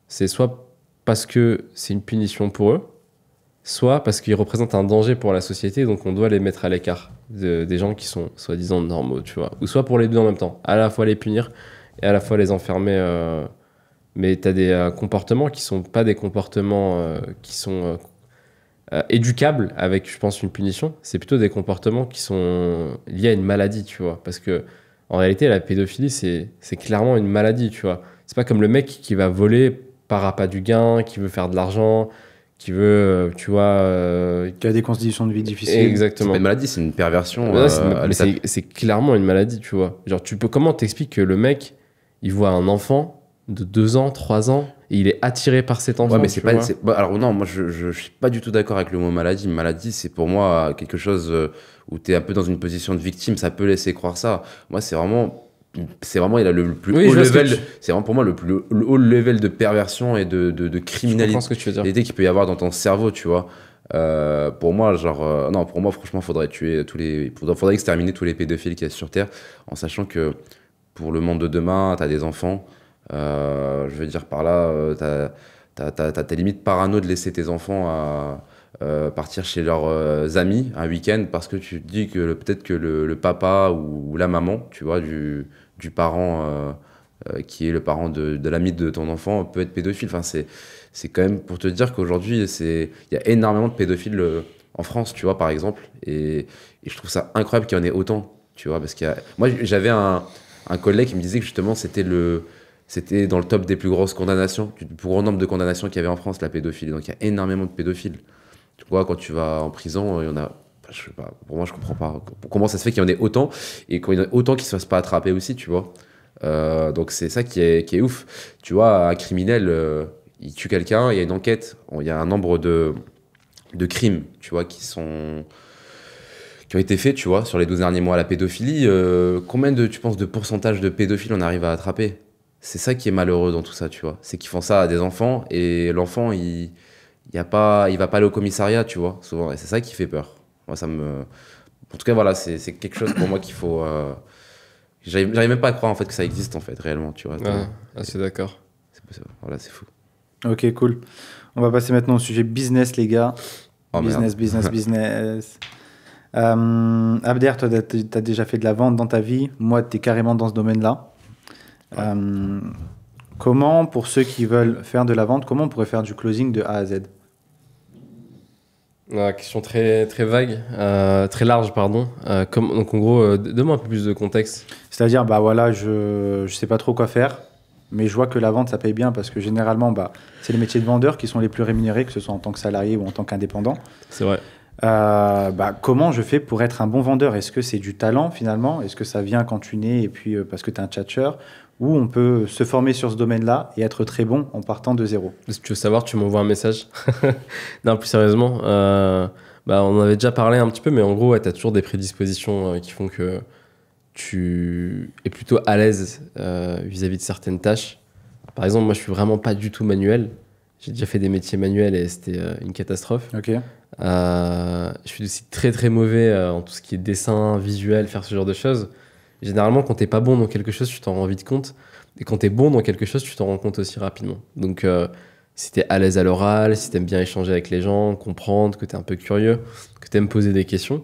Speaker 2: C'est soit parce que c'est une punition pour eux, soit parce qu'ils représentent un danger pour la société, donc on doit les mettre à l'écart des gens qui sont soi-disant normaux, tu vois. Ou soit pour les deux en même temps, à la fois les punir et à la fois les enfermer. Mais tu as des comportements qui sont pas des comportements qui sont éducables avec, je pense, une punition. C'est plutôt des comportements qui sont liés à une maladie, tu vois. Parce que en réalité, la pédophilie, c'est clairement une maladie, tu vois. C'est pas comme le mec qui va voler par appât du gain, qui veut faire de l'argent, qui veut, tu vois...
Speaker 3: qui a des conditions de vie difficiles.
Speaker 2: Exactement.
Speaker 1: C'est pas une maladie, c'est une perversion.
Speaker 2: C'est clairement une maladie, tu vois. Genre, comment t'expliques que le mec, il voit un enfant de 2 ans, 3 ans, et il est attiré par cet enfant.
Speaker 1: Ouais, mais c'est pas... alors non, moi, je suis pas du tout d'accord avec le mot maladie. Maladie, c'est pour moi quelque chose où tu es un peu dans une position de victime. Ça peut laisser croire ça. Moi, c'est vraiment... il a le plus haut level... C'est vraiment pour moi le plus haut level de perversion et de criminalité qu'il peut y avoir dans ton cerveau, tu vois. Pour moi, non, pour moi, franchement, faudrait exterminer tous les pédophiles qu'il y a sur Terre, en sachant que pour le monde de demain, t'as des enfants... je veux dire par là, t'as limite parano de laisser tes enfants partir chez leurs amis un week-end parce que tu te dis que peut-être que le papa ou la maman, tu vois, du parent qui est le parent de l'ami de ton enfant peut être pédophile. Enfin, c'est quand même pour te dire qu'aujourd'hui, il y a énormément de pédophiles en France, tu vois, par exemple, et je trouve ça incroyable qu'il y en ait autant, tu vois, parce moi, j'avais un collègue qui me disait que justement, c'était dans le top des plus grosses condamnations, du plus grand nombre de condamnations qu'il y avait en France, la pédophilie. Donc il y a énormément de pédophiles. Tu vois, quand tu vas en prison, il y en a... Je sais pas, pour moi, je comprends pas comment ça se fait qu'il y en ait autant, et qu'il y en ait autant qui ne se fassent pas attraper aussi, tu vois. Donc c'est ça qui est ouf. Tu vois, un criminel, il tue quelqu'un, il y a une enquête, il y a un nombre de crimes, tu vois, qui ont été faits, tu vois, sur les 12 derniers mois. La pédophilie, combien tu penses de pourcentage de pédophiles on arrive à attraper ? C'est ça qui est malheureux dans tout ça, tu vois. C'est qu'ils font ça à des enfants et l'enfant, il va pas aller au commissariat, tu vois, souvent. Et c'est ça qui fait peur. Moi, en tout cas, voilà, c'est quelque chose pour moi qu'il faut... J'arrive même pas à croire, en fait, que ça existe, en fait, réellement, tu vois.
Speaker 2: C'est d'accord.
Speaker 1: Voilà, c'est fou.
Speaker 3: Ok, cool. On va passer maintenant au sujet business, les gars.
Speaker 1: Oh,
Speaker 3: business. Abder, toi, t'as déjà fait de la vente dans ta vie. Moi, t'es carrément dans ce domaine-là. Comment, pour ceux qui veulent faire de la vente, comment on pourrait faire du closing de A à Z?
Speaker 2: Question très, très vague, très large, pardon. Donc en gros, donne-moi un peu plus de contexte.
Speaker 3: C'est-à-dire, bah voilà, je sais pas trop quoi faire, mais je vois que la vente, ça paye bien parce que généralement, c'est les métiers de vendeur qui sont les plus rémunérés, que ce soit en tant que salarié ou en tant qu'indépendant.
Speaker 2: C'est vrai.
Speaker 3: Comment je fais pour être un bon vendeur? Est-ce que c'est du talent finalement? Est-ce que ça vient quand tu nais et puis parce que tu es un tchatcheur? Ou on peut se former sur ce domaine-là et être très bon en partant de zéro?
Speaker 2: Si tu veux savoir, tu m'envoies un message. Non, plus sérieusement, on en avait déjà parlé un petit peu, mais en gros, tu as toujours des prédispositions qui font que tu es plutôt à l'aise vis-à-vis de certaines tâches. Par exemple, moi, je suis vraiment pas du tout manuel. J'ai déjà fait des métiers manuels et c'était une catastrophe.
Speaker 3: Ok.
Speaker 2: Je suis aussi très très mauvais en tout ce qui est dessin, visuel, faire ce genre de choses. Généralement, quand t'es pas bon dans quelque chose, tu t'en rends vite compte. Et quand t'es bon dans quelque chose, tu t'en rends compte aussi rapidement. Donc, si t'es à l'aise à l'oral, si t'aimes bien échanger avec les gens, comprendre, que t'es un peu curieux, que t'aimes poser des questions,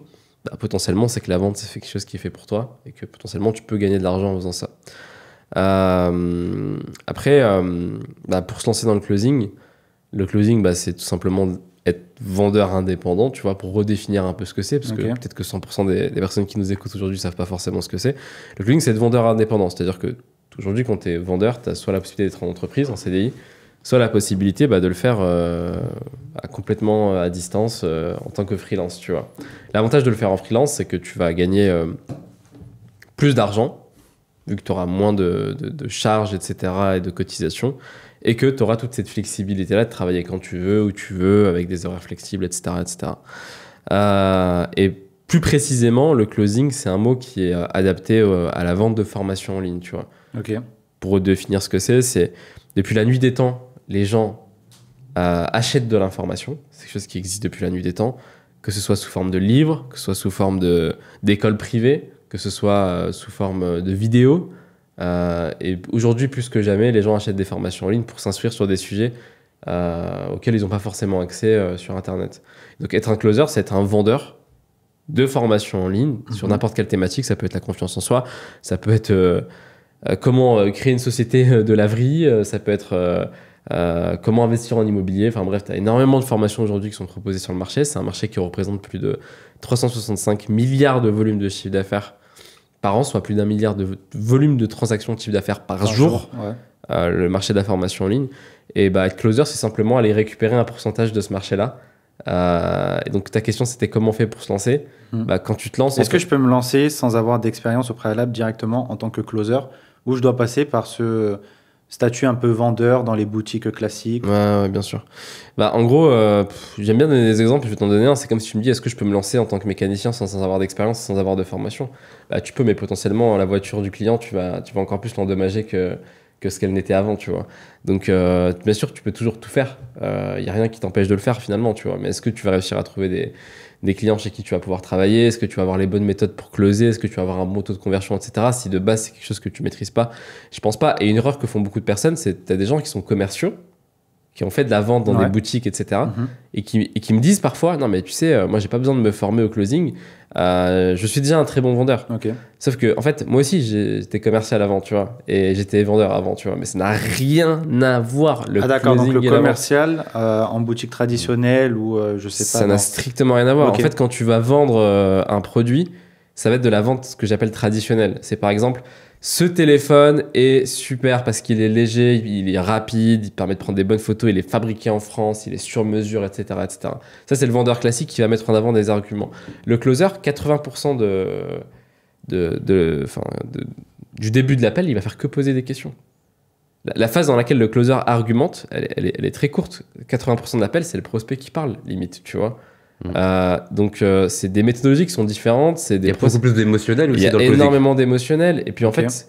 Speaker 2: potentiellement, c'est que la vente, c'est quelque chose qui est fait pour toi et que potentiellement, tu peux gagner de l'argent en faisant ça. Après, pour se lancer dans le closing, c'est tout simplement être vendeur indépendant, tu vois, pour redéfinir un peu ce que c'est, parce que peut-être que 100% des personnes qui nous écoutent aujourd'hui ne savent pas forcément ce que c'est. Le closing, c'est être vendeur indépendant, c'est-à-dire que aujourd'hui, quand tu es vendeur, tu as soit la possibilité d'être en entreprise, en CDI, soit la possibilité de le faire complètement à distance en tant que freelance, tu vois. L'avantage de le faire en freelance, c'est que tu vas gagner plus d'argent, vu que tu auras moins de charges, etc., et de cotisations, et que tu auras toute cette flexibilité-là de travailler quand tu veux, où tu veux, avec des horaires flexibles, etc., etc. Et plus précisément, le closing, c'est un mot qui est adapté à la vente de formation en ligne, tu vois.
Speaker 3: Ok.
Speaker 2: Pour définir ce que c'est depuis la nuit des temps, les gens achètent de l'information. C'est quelque chose qui existe depuis la nuit des temps, que ce soit sous forme de livres, que ce soit sous forme d'écoles privées, que ce soit sous forme de vidéos. Et aujourd'hui, plus que jamais, les gens achètent des formations en ligne pour s'instruire sur des sujets auxquels ils n'ont pas forcément accès sur Internet. Donc être un closer, c'est être un vendeur de formations en ligne sur n'importe quelle thématique. Ça peut être la confiance en soi, ça peut être comment créer une société de laverie, ça peut être comment investir en immobilier. Enfin bref, tu as énormément de formations aujourd'hui qui sont proposées sur le marché. C'est un marché qui représente plus de 365 milliards de volume de chiffre d'affaires par an, soit plus d'1 milliard de volume de transactions de chiffre d'affaires par jour. Ouais. Le marché de la formation en ligne. Et être closer, c'est simplement aller récupérer un pourcentage de ce marché-là. Et donc ta question, c'était comment on fait pour se lancer. Quand tu te lances...
Speaker 3: Est-ce que je peux me lancer sans avoir d'expérience au préalable directement en tant que closer, ou je dois passer par ce statut un peu vendeur dans les boutiques classiques?
Speaker 2: Ouais, bien sûr. En gros, j'aime bien donner des exemples, je vais t'en donner un. C'est comme si tu me dis, est-ce que je peux me lancer en tant que mécanicien sans avoir d'expérience, sans avoir de formation? Tu peux, mais potentiellement, la voiture du client, tu vas encore plus l'endommager que ce qu'elle n'était avant, tu vois. Donc, bien sûr, tu peux toujours tout faire. Il n'y a rien qui t'empêche de le faire, finalement, tu vois. Mais est-ce que tu vas réussir à trouver des clients chez qui tu vas pouvoir travailler? Est-ce que tu vas avoir les bonnes méthodes pour closer? Est-ce que tu vas avoir un bon taux de conversion, etc. Si de base, c'est quelque chose que tu maîtrises pas, je pense pas. Et une erreur que font beaucoup de personnes, c'est que tu as des gens qui sont commerciaux, qui ont fait de la vente dans des boutiques, etc. Et qui me disent parfois, non mais tu sais, moi j'ai pas besoin de me former au closing, je suis déjà un très bon vendeur. Sauf que en fait, moi aussi j'étais commercial avant, tu vois, et j'étais vendeur avant, tu vois, mais ça n'a rien à voir.
Speaker 3: D'accord, donc le commercial en boutique traditionnelle ou je sais pas.
Speaker 2: Ça n'a strictement rien à voir. En fait, quand tu vas vendre un produit, ça va être de la vente, ce que j'appelle traditionnelle. C'est par exemple, ce téléphone est super parce qu'il est léger, il est rapide, il permet de prendre des bonnes photos, il est fabriqué en France, il est sur mesure, etc., etc. Ça, c'est le vendeur classique qui va mettre en avant des arguments. Le closer, 80% du début de l'appel, il va faire que poser des questions. La phase dans laquelle le closer argumente, elle est très courte. 80% de l'appel, c'est le prospect qui parle, limite, tu vois. Donc c'est des méthodologies qui sont différentes, il y
Speaker 1: a beaucoup plus d'émotionnel aussi.
Speaker 2: Il y a énormément d'émotionnel, et puis en fait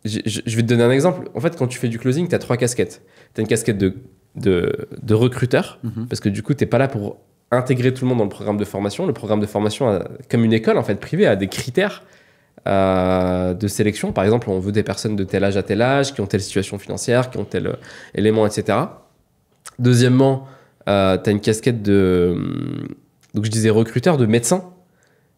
Speaker 2: je vais te donner un exemple. En fait, quand tu fais du closing, tu as 3 casquettes. Tu as une casquette de recruteur, parce que du coup tu n'es pas là pour intégrer tout le monde dans le programme de formation. Le programme de formation, comme une école en fait privée, a des critères de sélection. Par exemple, on veut des personnes de tel âge à tel âge, qui ont telle situation financière, qui ont tel élément, etc. Deuxièmement, tu as une casquette donc je disais recruteur, de médecin,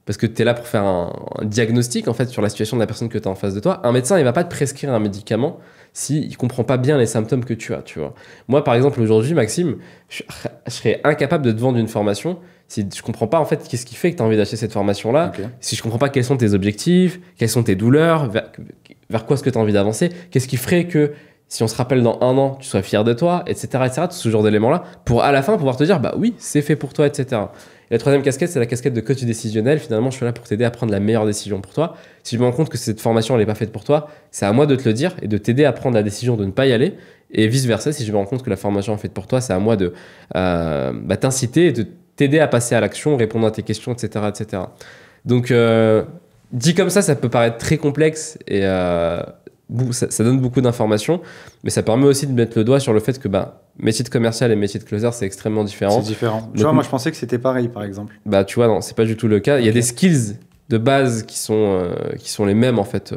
Speaker 2: parce que tu es là pour faire un diagnostic en fait sur la situation de la personne que tu as en face de toi. Un médecin, il va pas te prescrire un médicament s'il comprend pas bien les symptômes que tu as, tu vois. Moi, par exemple, aujourd'hui, Maxime, je serais incapable de te vendre une formation si je comprends pas en fait qu'est-ce qui fait que tu as envie d'acheter cette formation-là, si je comprends pas quels sont tes objectifs, quelles sont tes douleurs, vers quoi est-ce que tu as envie d'avancer, qu'est-ce qui ferait que si on se rappelle dans 1 an, tu sois fier de toi, etc., etc., tout ce genre d'éléments-là, pour à la fin pouvoir te dire, oui, c'est fait pour toi, etc. Et la troisième casquette, c'est la casquette de coach décisionnel. Finalement, je suis là pour t'aider à prendre la meilleure décision pour toi. Si je me rends compte que cette formation, elle n'est pas faite pour toi, c'est à moi de te le dire et de t'aider à prendre la décision de ne pas y aller. Et vice-versa, si je me rends compte que la formation est faite pour toi, c'est à moi de t'inciter et de t'aider à passer à l'action, répondre à tes questions, etc., etc. Donc, dit comme ça peut paraître très complexe et ça donne beaucoup d'informations, mais ça permet aussi de mettre le doigt sur le fait que métier de commercial et métier de closer, c'est extrêmement différent.
Speaker 3: C'est différent. Tu vois, moi je pensais que c'était pareil, par exemple.
Speaker 2: Tu vois, non, c'est pas du tout le cas. Il y a des skills de base qui sont les mêmes en fait.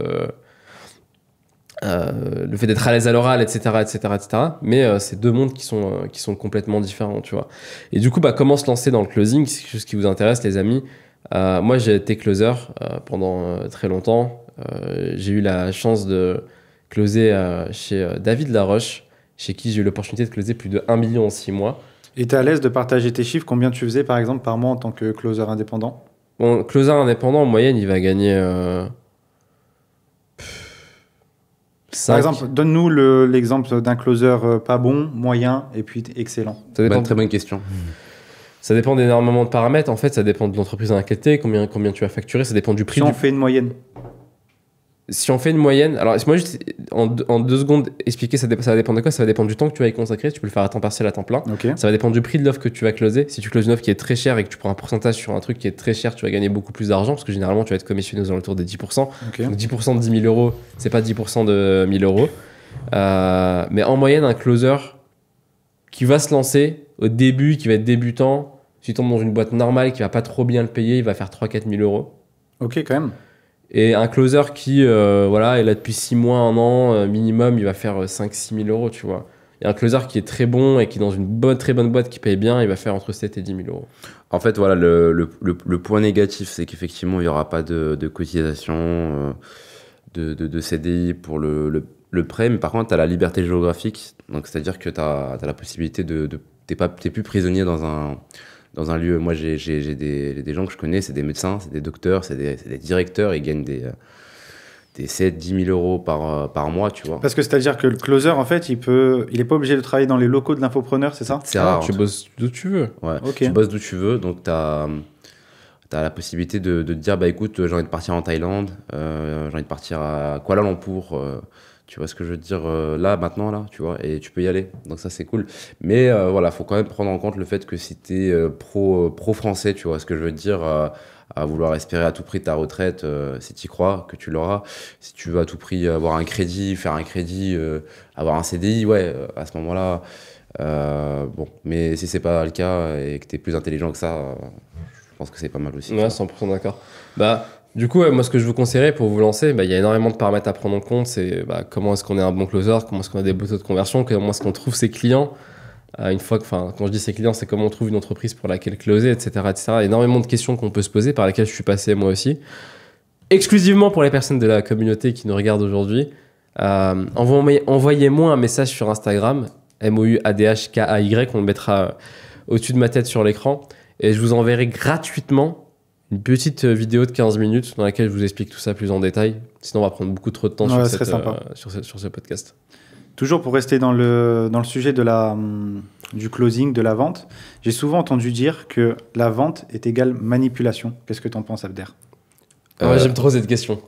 Speaker 2: Le fait d'être à l'aise à l'oral, etc., etc., etc. Mais c'est 2 mondes qui sont complètement différents, tu vois. Et du coup, comment se lancer dans le closing, c'est quelque chose qui vous intéresse, les amis. Moi, j'ai été closer pendant très longtemps. J'ai eu la chance de closer chez David Laroche, chez qui j'ai eu l'opportunité de closer plus de 1 million en 6 mois.
Speaker 3: Et tu es à l'aise de partager tes chiffres? Combien tu faisais par exemple par mois en tant que closer indépendant?
Speaker 2: Bon, closer indépendant, en moyenne, il va gagner
Speaker 3: Par exemple, donne-nous l'exemple d'un closer pas bon, moyen et puis excellent.
Speaker 1: Ça dépend. Très bonne question.
Speaker 2: Ça dépend d'énormément de paramètres. En fait, ça dépend de l'entreprise dans laquelle tu es, combien tu vas facturer, ça dépend du prix.
Speaker 3: Si on fait une moyenne.
Speaker 2: Si on fait une moyenne, alors moi juste en 2 secondes expliquer ça va dépendre de quoi, ça va dépendre du temps que tu vas y consacrer, tu peux le faire à temps partiel, à temps plein.
Speaker 3: Okay.
Speaker 2: Ça va dépendre du prix de l'offre que tu vas closer. Si tu closes une offre qui est très chère et que tu prends un pourcentage sur un truc qui est très cher, tu vas gagner beaucoup plus d'argent parce que généralement tu vas être commissionné aux alentours des 10%.
Speaker 3: Okay.
Speaker 2: Donc 10% de 10 000 euros, c'est pas 10% de 1000 euros. Mais en moyenne, un closer qui va se lancer au début, qui va être débutant, si tu tombes dans une boîte normale qui va pas trop bien le payer, il va faire 3-4 000 euros.
Speaker 3: Ok, quand même.
Speaker 2: Et un closer qui est là depuis 6 mois, 1 an, minimum, il va faire 5-6 000 euros, tu vois. Et un closer qui est très bon et qui est dans une très bonne boîte qui paye bien, il va faire entre 7 et 10 000 euros.
Speaker 1: En fait, voilà, le point négatif, c'est qu'effectivement, il n'y aura pas de cotisation, de CDI pour le prêt. Mais par contre, tu as la liberté géographique. Donc, c'est-à-dire que tu as la possibilité t'es plus prisonnier dans un lieu. Moi, j'ai des gens que je connais, c'est des médecins, c'est des docteurs, c'est des directeurs, ils gagnent des 7-10 000 euros par mois, tu vois.
Speaker 3: Parce que c'est-à-dire que le closer, en fait, il est pas obligé de travailler dans les locaux de l'infopreneur, c'est ça?
Speaker 1: C'est rare.
Speaker 2: Tu bosses d'où tu veux.
Speaker 1: Ouais,
Speaker 2: okay.
Speaker 1: Tu bosses d'où tu veux, donc t'as la possibilité de te dire, bah écoute, j'ai envie de partir en Thaïlande, j'ai envie de partir à Kuala Lumpur, tu vois ce que je veux dire là, maintenant, là, tu vois, et tu peux y aller. Donc ça, c'est cool. Mais voilà, faut quand même prendre en compte le fait que si t'es pro-français, tu vois ce que je veux dire, à vouloir espérer à tout prix ta retraite, si tu y crois, que tu l'auras. Si tu veux à tout prix avoir un crédit, faire un crédit, avoir un CDI, ouais, à ce moment-là, bon. Mais si c'est pas le cas et que t'es plus intelligent que ça, je pense que c'est pas mal aussi.
Speaker 2: Ouais, 100% d'accord. Bah, du coup, moi, ce que je vous conseillerais pour vous lancer, il y a énormément de paramètres à prendre en compte. C'est comment est-ce qu'on est un bon closer, comment est-ce qu'on a des beaux taux de conversion, comment est-ce qu'on trouve ses clients. Quand je dis ses clients, c'est comment on trouve une entreprise pour laquelle closer, etc., etc. Énormément de questions qu'on peut se poser, par lesquelles je suis passé moi aussi. Exclusivement pour les personnes de la communauté qui nous regardent aujourd'hui, envoyez-moi un message sur Instagram, MOUADHKAY, on le mettra au-dessus de ma tête sur l'écran, et je vous enverrai gratuitement une petite vidéo de 15 minutes dans laquelle je vous explique tout ça plus en détail. Sinon, on va prendre beaucoup trop de temps sur ce podcast.
Speaker 3: Toujours pour rester dans le sujet du closing, de la vente, j'ai souvent entendu dire que la vente est égale manipulation. Qu'est-ce que tu en penses, Abder?
Speaker 2: J'aime trop cette question.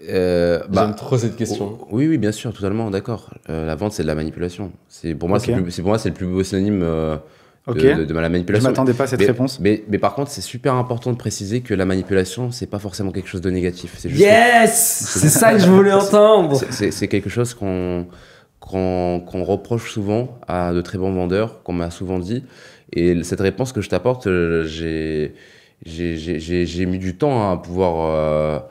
Speaker 2: J'aime trop cette question.
Speaker 1: Oui, bien sûr, totalement, d'accord. La vente, c'est de la manipulation. Pour moi, c'est le plus beau synonyme de la manipulation.
Speaker 3: Je ne m'attendais pas à cette réponse.
Speaker 1: Mais par contre, c'est super important de préciser que la manipulation, c'est pas forcément quelque chose de négatif.
Speaker 2: C'est ça que je voulais entendre.
Speaker 1: C'est quelque chose qu'on reproche souvent à de très bons vendeurs, qu'on m'a souvent dit. Et cette réponse que je t'apporte, j'ai mis du temps à pouvoir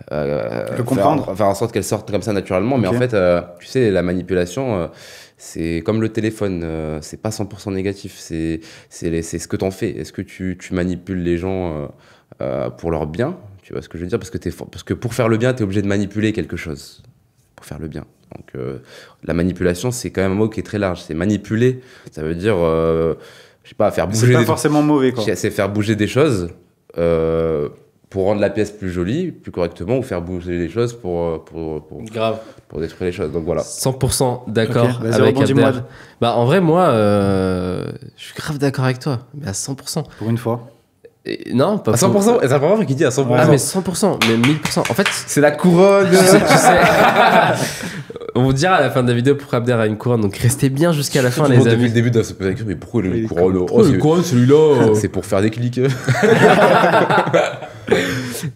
Speaker 3: le comprendre.
Speaker 1: Faire en sorte qu'elle sorte comme ça naturellement. Okay. Mais en fait, tu sais, la manipulation, c'est comme le téléphone, c'est pas 100% négatif. C'est ce que t'en fais. Est-ce que tu manipules les gens pour leur bien? Tu vois ce que je veux dire? Parce que pour faire le bien, t'es obligé de manipuler quelque chose. Pour faire le bien. Donc, la manipulation, c'est quand même un mot qui est très large. C'est manipuler, ça veut dire, je sais pas, faire bouger.
Speaker 3: C'est pas forcément mauvais, quoi.
Speaker 1: C'est faire bouger des choses pour rendre la pièce plus jolie, plus correctement, ou faire bouger les choses pour détruire les choses. Donc voilà.
Speaker 2: 100% d'accord avec Abder. En vrai, moi, je suis grave d'accord avec toi, mais à 100%.
Speaker 3: Pour une fois.
Speaker 2: Non, pas
Speaker 1: à 100%. C'est la première fois qu'il dit à 100%.
Speaker 2: Ah, mais 100%, mais 1000%. En fait,
Speaker 1: c'est la couronne.
Speaker 2: tu sais. On vous dira à la fin de la vidéo pourquoi Abder a une couronne, donc restez bien jusqu'à la fin, les amis.
Speaker 1: Depuis le début de ce podcast, mais pourquoi il a une couronne?
Speaker 2: Une couronne, celui-là.
Speaker 1: C'est pour faire des clics.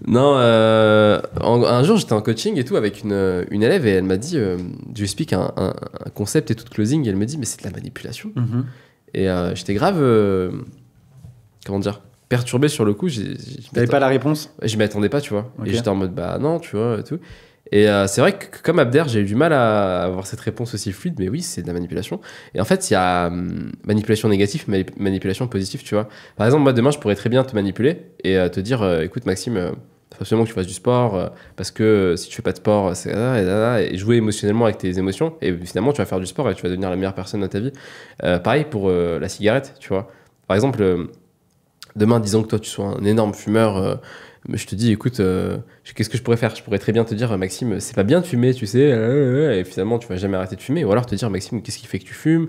Speaker 2: Non, un jour j'étais en coaching et tout avec une élève et elle m'a dit, je lui explique un concept et tout de closing et elle me dit mais c'est de la manipulation. Et j'étais grave, comment dire, perturbé sur le coup.
Speaker 3: T'avais pas la réponse?
Speaker 2: Je m'y attendais pas, tu vois. Okay. Et j'étais en mode bah non, tu vois, et tout. Et c'est vrai que comme Abder, j'ai eu du mal à avoir cette réponse aussi fluide, mais oui, c'est de la manipulation. Et en fait, il y a manipulation négative, manipulation positive, tu vois. Par exemple, moi, demain, je pourrais très bien te manipuler et te dire, écoute, Maxime, il faut absolument que tu fasses du sport, parce que si tu fais pas de sport, c'est et jouer émotionnellement avec tes émotions, et finalement, tu vas faire du sport et tu vas devenir la meilleure personne de ta vie. Pareil pour la cigarette, tu vois. Par exemple, demain, disons que toi, tu sois un énorme fumeur, je te dis, écoute, qu'est-ce que je pourrais faire? Je pourrais très bien te dire, Maxime, c'est pas bien de fumer, tu sais, et finalement, tu vas jamais arrêter de fumer. Ou alors te dire, Maxime, qu'est-ce qui fait que tu fumes?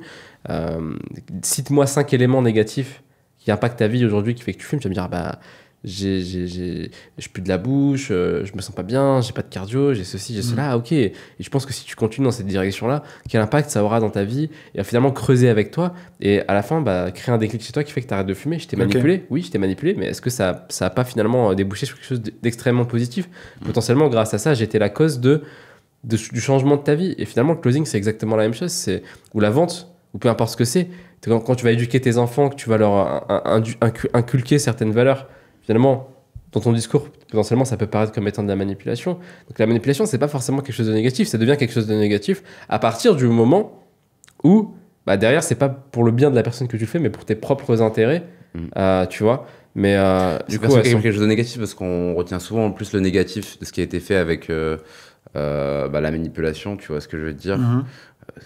Speaker 2: Cite-moi 5 éléments négatifs qui impactent ta vie aujourd'hui qui fait que tu fumes. Tu vas me dire, bah, je pue de la bouche, je me sens pas bien, j'ai pas de cardio, j'ai ceci, j'ai cela, ok. Et je pense que si tu continues dans cette direction-là, quel impact ça aura dans ta vie et finalement creuser avec toi et à la fin bah, créer un déclic chez toi qui fait que tu arrêtes de fumer. Je t'ai manipulé, oui, je t'ai manipulé, mais est-ce que ça a pas finalement débouché sur quelque chose d'extrêmement positif? Potentiellement, grâce à ça, j'étais la cause du changement de ta vie. Et finalement, le closing, c'est exactement la même chose, ou la vente, ou peu importe ce que c'est. Quand tu vas éduquer tes enfants, que tu vas leur inculquer certaines valeurs, finalement, dans ton discours, potentiellement, ça peut paraître comme étant de la manipulation. Donc la manipulation, c'est pas forcément quelque chose de négatif, ça devient quelque chose de négatif à partir du moment où, bah, derrière, c'est pas pour le bien de la personne que tu le fais, mais pour tes propres intérêts, tu vois. Mais
Speaker 1: du coup, c'est quelque chose de négatif parce qu'on retient souvent en plus le négatif de ce qui a été fait avec bah, la manipulation, tu vois ce que je veux te dire.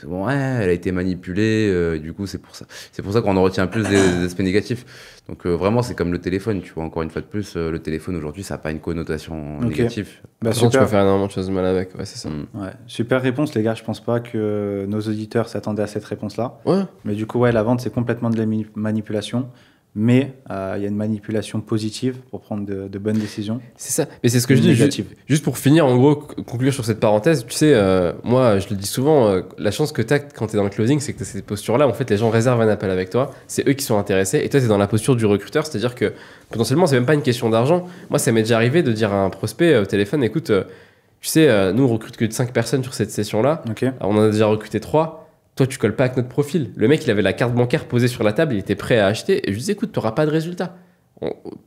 Speaker 1: Bon, ouais, elle a été manipulée, du coup c'est pour ça qu'on en retient plus des aspects négatifs. Donc vraiment c'est comme le téléphone, tu vois, encore une fois de plus, le téléphone aujourd'hui ça n'a pas une connotation négative.
Speaker 2: Bah, tu peux faire énormément de choses mal avec, ouais, c'est ça.
Speaker 3: Ouais. Super réponse les gars, je pense pas que nos auditeurs s'attendaient à cette réponse-là.
Speaker 2: Ouais.
Speaker 3: Mais du coup ouais, la vente c'est complètement de la manipulation. Mais il y a une manipulation positive pour prendre de bonnes décisions.
Speaker 2: C'est ça. Mais c'est ce que je dis. Juste pour finir, en gros, conclure sur cette parenthèse, tu sais, moi, je le dis souvent, la chance que tu as quand tu es dans le closing, c'est que tu as cette posture-là. En fait, les gens réservent un appel avec toi. C'est eux qui sont intéressés. Et toi, tu es dans la posture du recruteur. C'est-à-dire que potentiellement, c'est même pas une question d'argent. Moi, ça m'est déjà arrivé de dire à un prospect au téléphone, écoute, tu sais, nous, on recrute que 5 personnes sur cette session-là.
Speaker 3: Okay.
Speaker 2: On en a déjà recruté 3. Toi, tu colles pas avec notre profil. Le mec, il avait la carte bancaire posée sur la table, il était prêt à acheter. Et je lui disais, écoute, tu n'auras pas de résultats.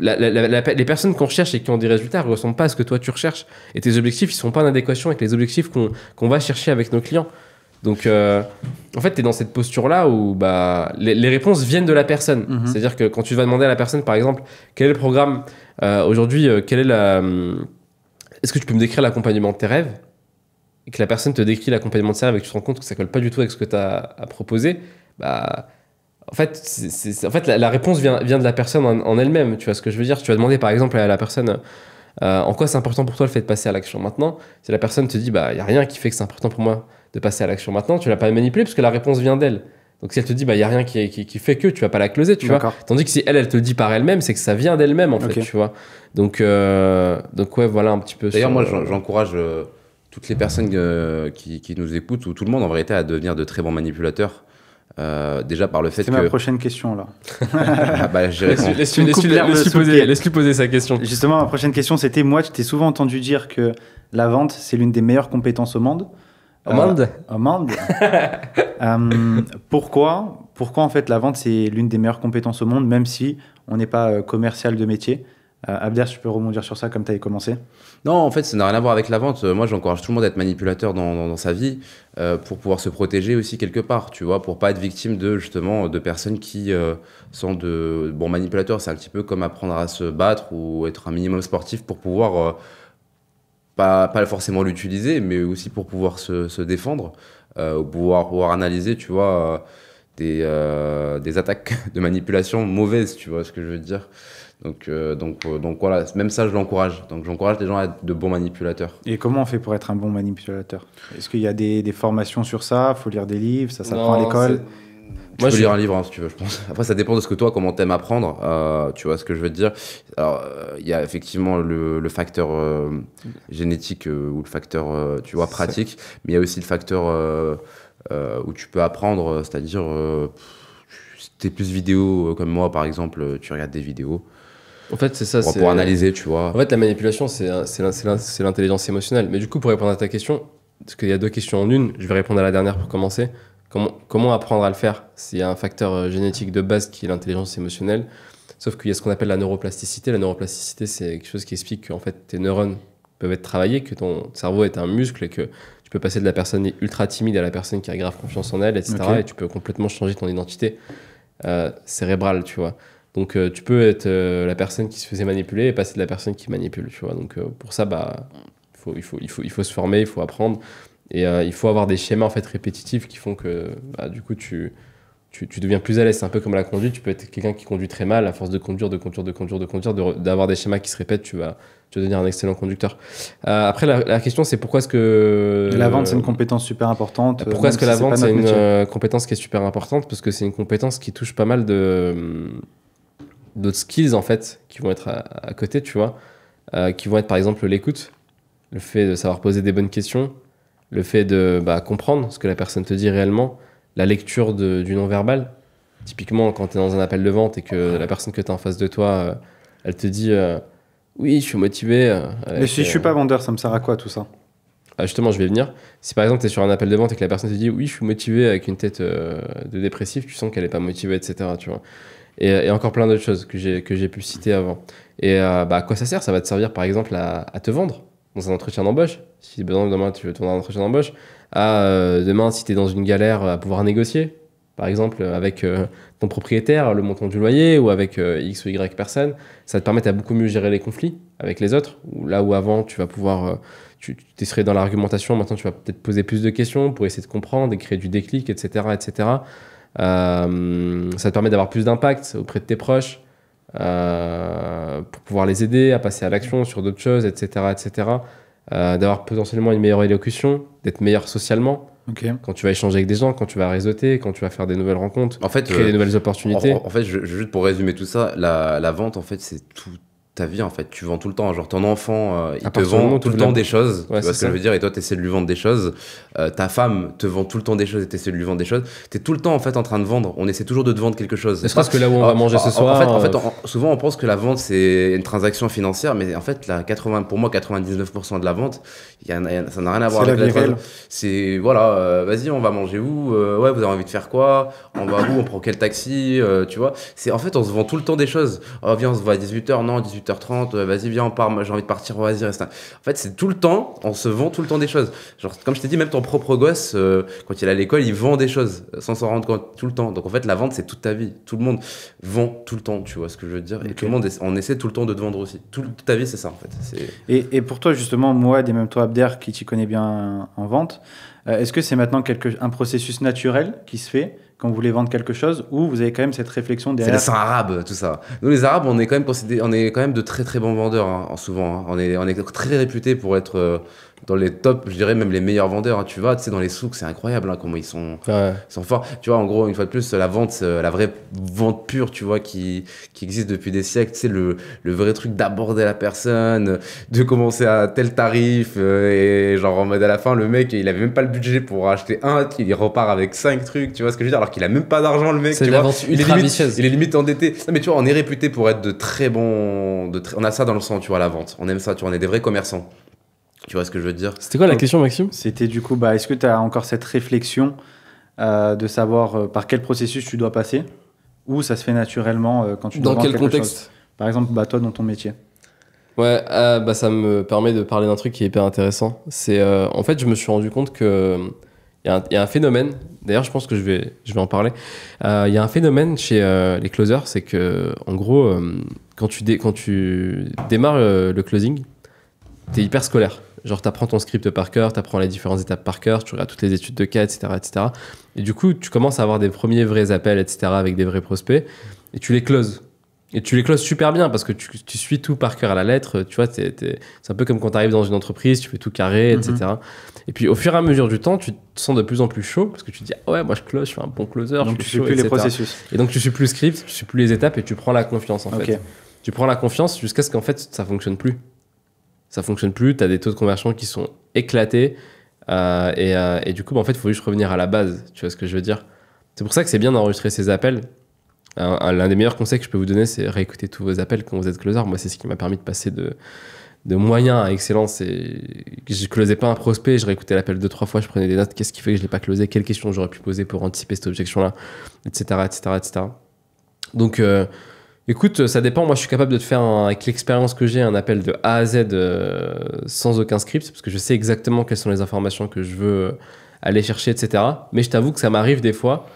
Speaker 2: Les personnes qu'on recherche et qui ont des résultats ne ressemblent pas à ce que toi, tu recherches. Et tes objectifs, ils ne sont pas en adéquation avec les objectifs qu'on va chercher avec nos clients. Donc, en fait, tu es dans cette posture-là où bah, les réponses viennent de la personne. C'est-à-dire que quand tu vas demander à la personne, par exemple, quel est le programme aujourd'hui, est-ce que tu peux me décrire l'accompagnement de tes rêves? Et que la personne te décrit l'accompagnement de ses rêves et que tu te rends compte que ça colle pas du tout avec ce que tu as à proposer, bah, en fait, la réponse vient de la personne en elle-même. Tu vois ce que je veux dire? Tu vas demander par exemple à la personne en quoi c'est important pour toi le fait de passer à l'action maintenant. Si la personne te dit bah, y a rien qui fait que c'est important pour moi de passer à l'action maintenant, tu l'as pas manipulé parce que la réponse vient d'elle. Donc si elle te dit bah, y a rien qui fait que, tu vas pas la closer, tu vois. Tandis que si elle te le dit par elle-même, c'est que ça vient d'elle-même en fait, tu vois. Donc ouais, voilà un petit peu.
Speaker 1: D'ailleurs, moi j'encourage toutes les personnes qui nous écoutent, ou tout le monde en vérité, à devenir de très bons manipulateurs. Déjà par le fait que...
Speaker 3: C'est ma prochaine question là.
Speaker 1: Bah,
Speaker 2: Laisse-lui poser sa question.
Speaker 3: Justement, ma prochaine question c'était, moi je t'ai souvent entendu dire que la vente c'est l'une des meilleures compétences au monde.
Speaker 2: Au monde.
Speaker 3: Pourquoi en fait la vente c'est l'une des meilleures compétences au monde, même si on n'est pas commercial de métier? Abder, tu peux rebondir sur ça comme tu avais commencé?
Speaker 1: Non, en fait, ça n'a rien à voir avec la vente. Moi, j'encourage tout le monde à être manipulateur dans sa vie pour pouvoir se protéger aussi quelque part, tu vois, pour pas être victime de personnes qui sont de... Bon, manipulateur, c'est un petit peu comme apprendre à se battre ou être un minimum sportif pour pouvoir, pas forcément l'utiliser, mais aussi pour pouvoir se défendre, pouvoir analyser, tu vois, des attaques de manipulation mauvaises, tu vois ce que je veux dire. Donc voilà, même ça, je l'encourage. Donc j'encourage les gens à être de bons manipulateurs.
Speaker 3: Et comment on fait pour être un bon manipulateur? Est-ce qu'il y a des formations sur ça? Il faut lire des livres? Ça s'apprend à l'école?
Speaker 1: Tu peux lire un livre, hein, si tu veux, je pense. Après, ça dépend de ce que toi, comment t'aimes apprendre. Tu vois ce que je veux te dire? Alors, il y a effectivement le facteur génétique ou le facteur, tu vois, pratique. Mais il y a aussi le facteur où tu peux apprendre, c'est-à-dire... si t'es plus vidéo comme moi, par exemple, tu regardes des vidéos.
Speaker 2: En fait, c'est ça.
Speaker 1: Pour analyser, tu vois.
Speaker 2: En fait, la manipulation, c'est l'intelligence émotionnelle. Mais du coup, pour répondre à ta question, parce qu'il y a 2 questions en une, je vais répondre à la dernière pour commencer. Comment apprendre à le faire? S'il y a un facteur génétique de base qui est l'intelligence émotionnelle, sauf qu'il y a ce qu'on appelle la neuroplasticité. La neuroplasticité, c'est quelque chose qui explique qu'en fait, tes neurones peuvent être travaillés, que ton cerveau est un muscle et que tu peux passer de la personne ultra timide à la personne qui a grave confiance en elle, etc. Okay. Et tu peux complètement changer ton identité cérébrale, tu vois. Donc tu peux être la personne qui se faisait manipuler et passer de la personne qui manipule, tu vois. Donc pour ça, bah, il faut se former, il faut apprendre. Et il faut avoir des schémas en fait, répétitifs qui font que bah, du coup, tu tu deviens plus à l'aise. C'est un peu comme la conduite. Tu peux être quelqu'un qui conduit très mal, à force de conduire, d'avoir des schémas qui se répètent, tu vas devenir un excellent conducteur. Après, la question, c'est pourquoi est-ce que...
Speaker 3: La vente, c'est une compétence super importante.
Speaker 2: Pourquoi est-ce que la vente, c'est une compétence qui est super importante? Parce que c'est une compétence qui touche pas mal d'autres skills, en fait, qui vont être à côté, tu vois, qui vont être, par exemple, l'écoute, le fait de savoir poser des bonnes questions, le fait de comprendre ce que la personne te dit réellement, la lecture du non-verbal. Typiquement, quand tu es dans un appel de vente et que la personne que tu as en face de toi, elle te dit oui, je suis motivé.
Speaker 3: Mais si je suis pas vendeur, ça me sert à quoi tout ça?
Speaker 2: Justement, je vais venir. Si par exemple tu es sur un appel de vente et que la personne te dit oui, je suis motivé avec une tête de dépressif, tu sens qu'elle est pas motivée, etc. Tu vois. Et encore plein d'autres choses que j'ai pu citer avant. Et à quoi ça sert? Ça va te servir par exemple à te vendre dans un entretien d'embauche. Si besoin, demain tu veux tourner un entretien d'embauche. Demain, si tu es dans une galère, à pouvoir négocier. Par exemple, avec ton propriétaire, le montant du loyer, ou avec X ou Y personnes, ça te permet à beaucoup mieux gérer les conflits avec les autres. Là où avant, tu vas pouvoir, tu serais dans l'argumentation, maintenant tu vas peut-être poser plus de questions pour essayer de comprendre et créer du déclic, etc. etc. Ça te permet d'avoir plus d'impact auprès de tes proches, pour pouvoir les aider à passer à l'action sur d'autres choses, etc. etc. D'avoir potentiellement une meilleure élocution, d'être meilleur socialement.
Speaker 3: Okay.
Speaker 2: Quand tu vas échanger avec des gens, quand tu vas réseauter, quand tu vas faire des nouvelles rencontres, créer des nouvelles opportunités.
Speaker 1: En fait, juste pour résumer tout ça, la vente, en fait, c'est tout ta vie, en fait. Tu vends tout le temps. Genre, ton enfant, il te vend tout le temps des choses.
Speaker 2: Ouais,
Speaker 1: tu vois ce que je veux dire? Et toi, tu essaies de lui vendre des choses. Ta femme te vend tout le temps des choses et tu essaies de lui vendre des choses. Tu es tout le temps, en fait, en train de vendre. On essaie toujours de te vendre quelque chose.
Speaker 2: C'est parce que là où on va manger ce soir.
Speaker 1: En fait, souvent, on pense que la vente, c'est une transaction financière. Mais en fait, pour moi, 99% de la vente, ça n'a rien à voir avec la vie. C'est, voilà, vas-y, on va manger où? Ouais, vous avez envie de faire quoi? On va où? On prend quel taxi? Tu vois? En fait, on se vend tout le temps des choses. Oh, viens, on se voit à 18h. Non, 18h30. Vas-y, viens, on part. Moi, j'ai envie de partir. Vas-y, reste. En fait, c'est tout le temps, on se vend tout le temps des choses. Genre, comme je t'ai dit, même ton propre gosse, quand il est à l'école, il vend des choses sans s'en rendre compte tout le temps. Donc, en fait, la vente, c'est toute ta vie. Tout le monde vend tout le temps, tu vois ce que je veux dire. Et tout le monde, on essaie tout le temps de te vendre aussi. Toute ta vie, c'est ça, en fait.
Speaker 3: Et pour toi, justement, Mouad et même toi, Abder, qui t'y connais bien en vente, est-ce que c'est maintenant un processus naturel qui se fait quand vous voulez vendre quelque chose, ou vous avez quand même cette réflexion derrière?
Speaker 1: C'est les arabes, tout ça. Nous, les arabes, on est quand même de très très bons vendeurs, hein, souvent. Hein. On est très réputés pour être dans les tops, je dirais même les meilleurs vendeurs. Hein. Tu sais, dans les souks, c'est incroyable, hein, comment ils sont forts. Tu vois, en gros, une fois de plus, la vente, la vraie vente pure, tu vois, qui existe depuis des siècles, tu sais, le vrai truc d'aborder la personne, de commencer à tel tarif, et genre en mode à la fin, le mec, il avait même pas le budget pour acheter il repart avec 5 trucs, tu vois ce que je veux dire, alors qu'il a même pas d'argent, le mec.
Speaker 2: C'est la vente ultra vicieuse.
Speaker 1: Il est limite endetté. Non, mais tu vois, on est réputé pour être de très bons. On a ça dans le sang, tu vois, la vente. On aime ça, tu vois, on est des vrais commerçants. Tu vois ce que je veux dire?
Speaker 2: C'était quoi la question, Maxime?
Speaker 3: C'était du coup, est-ce que tu as encore cette réflexion de savoir par quel processus tu dois passer, ou ça se fait naturellement quand tu dois vendre quelque chose? Dans quel contexte? Par exemple, toi, dans ton métier.
Speaker 2: Ouais, ça me permet de parler d'un truc qui est hyper intéressant. C'est en fait, je me suis rendu compte que il y a un phénomène. D'ailleurs, je pense que je vais en parler. Il y a un phénomène chez les closers, c'est que en gros, quand tu démarres le closing, t'es hyper scolaire. Genre, t'apprends ton script par cœur, t'apprends les différentes étapes par cœur, tu regardes toutes les études de cas, etc., etc. Et du coup, tu commences à avoir des premiers vrais appels, etc., avec des vrais prospects, et tu les closes. Et tu les closes super bien parce que tu suis tout par cœur à la lettre. Tu vois, c'est un peu comme quand tu arrives dans une entreprise, tu fais tout carré, etc. Et puis, au fur et à mesure du temps, tu te sens de plus en plus chaud parce que tu te dis, ah ouais, moi je close, je suis un bon closer.
Speaker 3: Donc, tu suis plus les processus.
Speaker 2: Et donc, tu suis plus le script, tu suis plus les étapes et tu prends la confiance, en fait. Tu prends la confiance jusqu'à ce qu'en fait, ça fonctionne plus. Ça fonctionne plus, tu as des taux de conversion qui sont éclatés. Et du coup, en fait, il faut juste revenir à la base. Tu vois ce que je veux dire? C'est pour ça que c'est bien d'enregistrer ces appels. L'un des meilleurs conseils que je peux vous donner, c'est réécouter tous vos appels quand vous êtes closer. Moi, c'est ce qui m'a permis de passer de moyen à excellent. Je ne closais pas un prospect, je réécoutais l'appel 2-3 fois, je prenais des notes. Qu'est-ce qui fait que je ne l'ai pas closé? Quelles questions j'aurais pu poser pour anticiper cette objection-là, etc., etc., etc. Donc, écoute, ça dépend. Moi, je suis capable de te faire, avec l'expérience que j'ai, un appel de A à Z sans aucun script, parce que je sais exactement quelles sont les informations que je veux aller chercher, etc. Mais je t'avoue que ça m'arrive des fois,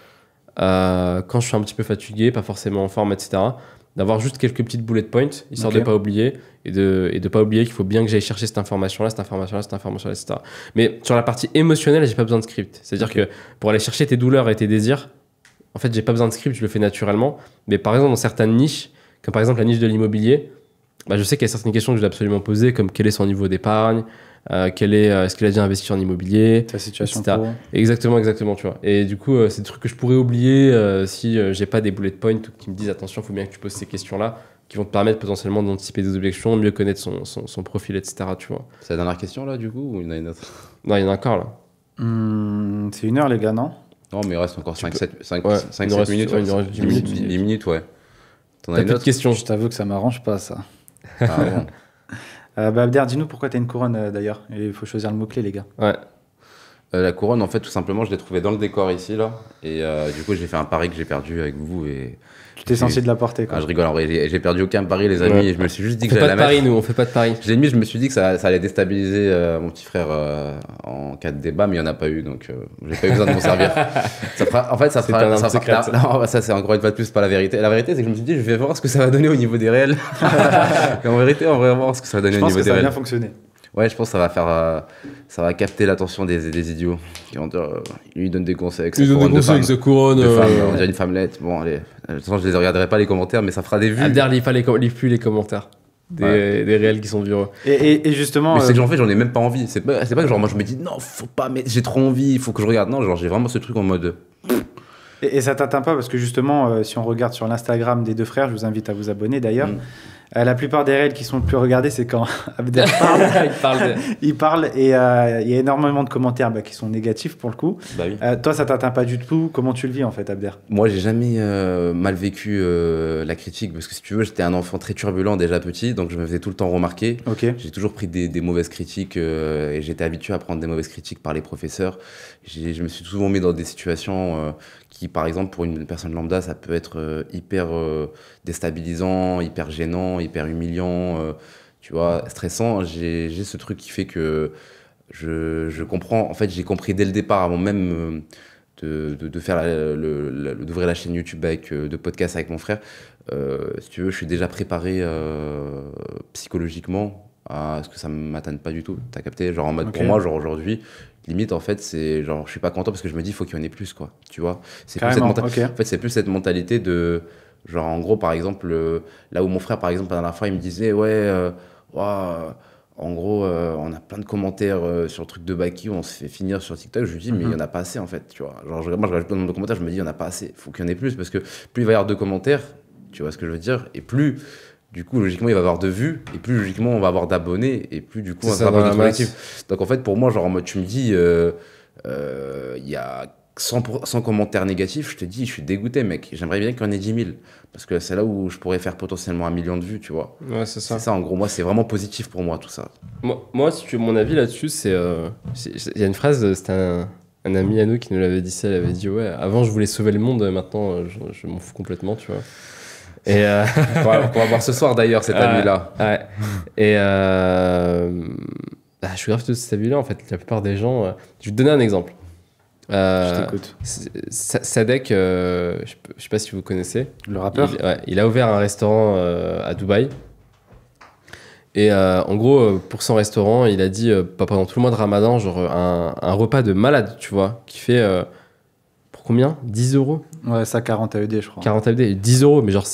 Speaker 2: quand je suis un petit peu fatigué, pas forcément en forme, etc., d'avoir juste quelques petites bullet points, histoire de ne pas oublier, et de pas oublier qu'il faut bien que j'aille chercher cette information-là, etc. Mais sur la partie émotionnelle, j'ai pas besoin de script. C'est-à-dire que pour aller chercher tes douleurs et tes désirs, en fait, j'ai pas besoin de script, je le fais naturellement. Mais par exemple, dans certaines niches, comme par exemple la niche de l'immobilier, bah, je sais qu'il y a certaines questions que je dois absolument poser, comme quel est son niveau d'épargne, est-ce qu'il a déjà investi en immobilier,
Speaker 3: ta situation
Speaker 2: etc. Exactement, tu vois. Et du coup, c'est des trucs que je pourrais oublier si j'ai pas des bullet points qui me disent attention, il faut bien que tu poses ces questions-là, qui vont te permettre potentiellement d'anticiper des objections, mieux connaître son profil, etc. Tu vois.
Speaker 1: C'est la dernière question là, du coup, ou il y en a une autre?
Speaker 2: Non, il y en a encore là.
Speaker 3: C'est 1 heure, les gars, non?
Speaker 1: Non, mais il reste encore 5-7 minutes.
Speaker 2: Il nous reste 10 minutes.
Speaker 1: 10 minutes, ouais.
Speaker 2: T'as plus de questions?
Speaker 3: Je t'avoue que ça m'arrange pas, ça.
Speaker 1: Ah bon.
Speaker 3: Abder, dis-nous pourquoi t'as une couronne d'ailleurs. Il faut choisir le mot-clé, les gars.
Speaker 2: Ouais.
Speaker 1: La couronne, en fait, tout simplement, je l'ai trouvée dans le décor ici, là. Et du coup, j'ai fait un pari que j'ai perdu avec vous. Et
Speaker 3: tu t'es censé de la porter, quoi.
Speaker 1: Ah, je rigole, en vrai, j'ai perdu aucun pari, les amis.
Speaker 2: Ouais.
Speaker 1: Et je me suis juste dit
Speaker 2: On
Speaker 1: que
Speaker 2: fait
Speaker 1: j'allais
Speaker 2: pas de
Speaker 1: la mettre.
Speaker 2: pari, nous, on fait pas de pari.
Speaker 1: Je l'ai mis, je me suis dit que ça allait déstabiliser mon petit frère en cas de débat, mais il n'y en a pas eu, donc j'ai pas eu besoin de m'en servir. Ça c'est encore une fois de plus pas la vérité. La vérité, c'est que je me suis dit, je vais voir ce que ça va donner au niveau des réels. Et en vérité, on va voir ce que ça va donner au niveau des réels.
Speaker 3: Ça va bien fonctionner.
Speaker 1: Ouais, je pense que ça va capter l'attention des idiots qui vont dire, il lui donne des conseils avec sa couronne de femme. On dirait une femmelette. Bon, allez. De toute façon, je les regarderai pas les commentaires, mais ça fera des vues.
Speaker 2: Abder lit plus les commentaires des réels qui sont viraux.
Speaker 3: Et justement.
Speaker 1: Mais c'est que j'en ai même pas envie. C'est pas que genre moi je me dis non, faut pas, mais j'ai trop envie, il faut que je regarde. Non, genre j'ai vraiment ce truc en mode.
Speaker 3: Et ça t'atteint pas parce que justement, si on regarde sur l'Instagram des deux frères, je vous invite à vous abonner d'ailleurs. La plupart des réels qui sont le plus regardés, c'est quand Abder parle. Il parle et il y a énormément de commentaires qui sont négatifs pour le coup.
Speaker 1: Bah oui.
Speaker 3: Toi, ça t'atteint pas du tout. Comment tu le vis en fait, Abder?
Speaker 1: Moi, j'ai jamais mal vécu la critique parce que si tu veux, j'étais un enfant très turbulent déjà petit, donc je me faisais tout le temps remarquer.
Speaker 3: Okay.
Speaker 1: J'ai toujours pris des mauvaises critiques et j'étais habitué à prendre des mauvaises critiques par les professeurs. Je me suis souvent mis dans des situations qui, par exemple, pour une personne lambda, ça peut être hyper déstabilisant, hyper gênant, hyper humiliant, tu vois, stressant. J'ai ce truc qui fait que je comprends. En fait, j'ai compris dès le départ, avant même de faire d'ouvrir la chaîne YouTube de podcast avec mon frère. Si tu veux, je suis déjà préparé psychologiquement à ce que ça m'atteigne pas du tout. T'as capté? Genre en mode, pour moi, genre aujourd'hui, limite, en fait, c'est genre, je suis pas content parce que je me dis, il faut qu'il y en ait plus, quoi. Tu vois? C'est plus en fait, c'est plus cette mentalité de, genre, en gros, par exemple, là où mon frère, par exemple, la dernière fois, il me disait, en gros, on a plein de commentaires sur le truc de Baki où on se fait finir sur TikTok. Je lui dis, mais il y en a pas assez, en fait, tu vois. Genre, moi, je rajoute plein de commentaires, je me dis, il y en a pas assez. Il faut qu'il y en ait plus parce que plus il va y avoir de commentaires, tu vois ce que je veux dire? Et plus, du coup, logiquement, il va y avoir de vues, et plus, logiquement, on va avoir d'abonnés, et plus, du coup, on va avoir de collectif. Donc, en fait, pour moi, genre, en mode, tu me dis, il y a 100 commentaires négatifs, je te dis, je suis dégoûté, mec. J'aimerais bien qu'il y en ait 10 000, parce que c'est là où je pourrais faire potentiellement 1 million de vues, tu vois.
Speaker 2: Ouais, c'est ça.
Speaker 1: C'est ça, en gros, moi, c'est vraiment positif pour moi, tout ça.
Speaker 2: Moi, si tu veux mon avis là-dessus, c'est... Il y a une phrase, c'était un ami à nous qui nous l'avait dit ça, il avait dit, ouais, avant, je voulais sauver le monde, maintenant, je m'en fous complètement, tu vois. Et
Speaker 1: on va voir ce soir d'ailleurs cette avis-là.
Speaker 2: Ouais. Et je suis grave de cet avis-là en fait. La plupart des gens. Je vais te donner un exemple.
Speaker 3: Je t'écoute.
Speaker 2: Sadek, je sais pas si vous connaissez.
Speaker 3: Le rappeur.
Speaker 2: Il a ouvert un restaurant à Dubaï. Et en gros, pour son restaurant, il a dit pendant tout le mois de Ramadan, genre un repas de malade, tu vois, qui fait. Combien? 10 €?
Speaker 3: Ouais, ça 40 AED, je crois.
Speaker 2: 40 AED, 10 €, mais genre,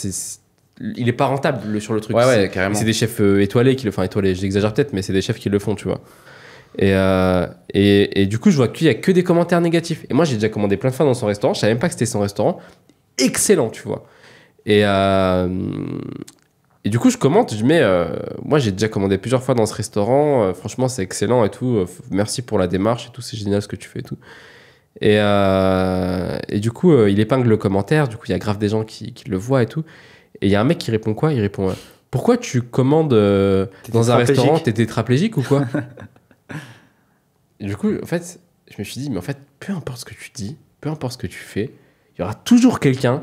Speaker 2: il est pas rentable sur le truc.
Speaker 1: Ouais, carrément.
Speaker 2: C'est des chefs étoilés qui le font. Enfin, étoilés, j'exagère peut-être, mais c'est des chefs qui le font, tu vois. Et du coup, je vois qu'il y a que des commentaires négatifs. Et moi, j'ai déjà commandé plein de fois dans son restaurant. Je savais même pas que c'était son restaurant. Excellent, tu vois. Et du coup, je commente. Je mets, moi, j'ai déjà commandé plusieurs fois dans ce restaurant. Franchement, c'est excellent et tout. Merci pour la démarche et tout. C'est génial ce que tu fais et tout. Et du coup, il épingle le commentaire. Du coup, il y a grave des gens qui le voient et tout. Et il y a un mec qui répond quoi? Il répond pourquoi tu commandes dans un restaurant? T'es tétraplégique ou quoi? Et du coup, en fait, je me suis dit, mais en fait, peu importe ce que tu dis, peu importe ce que tu fais, il y aura toujours quelqu'un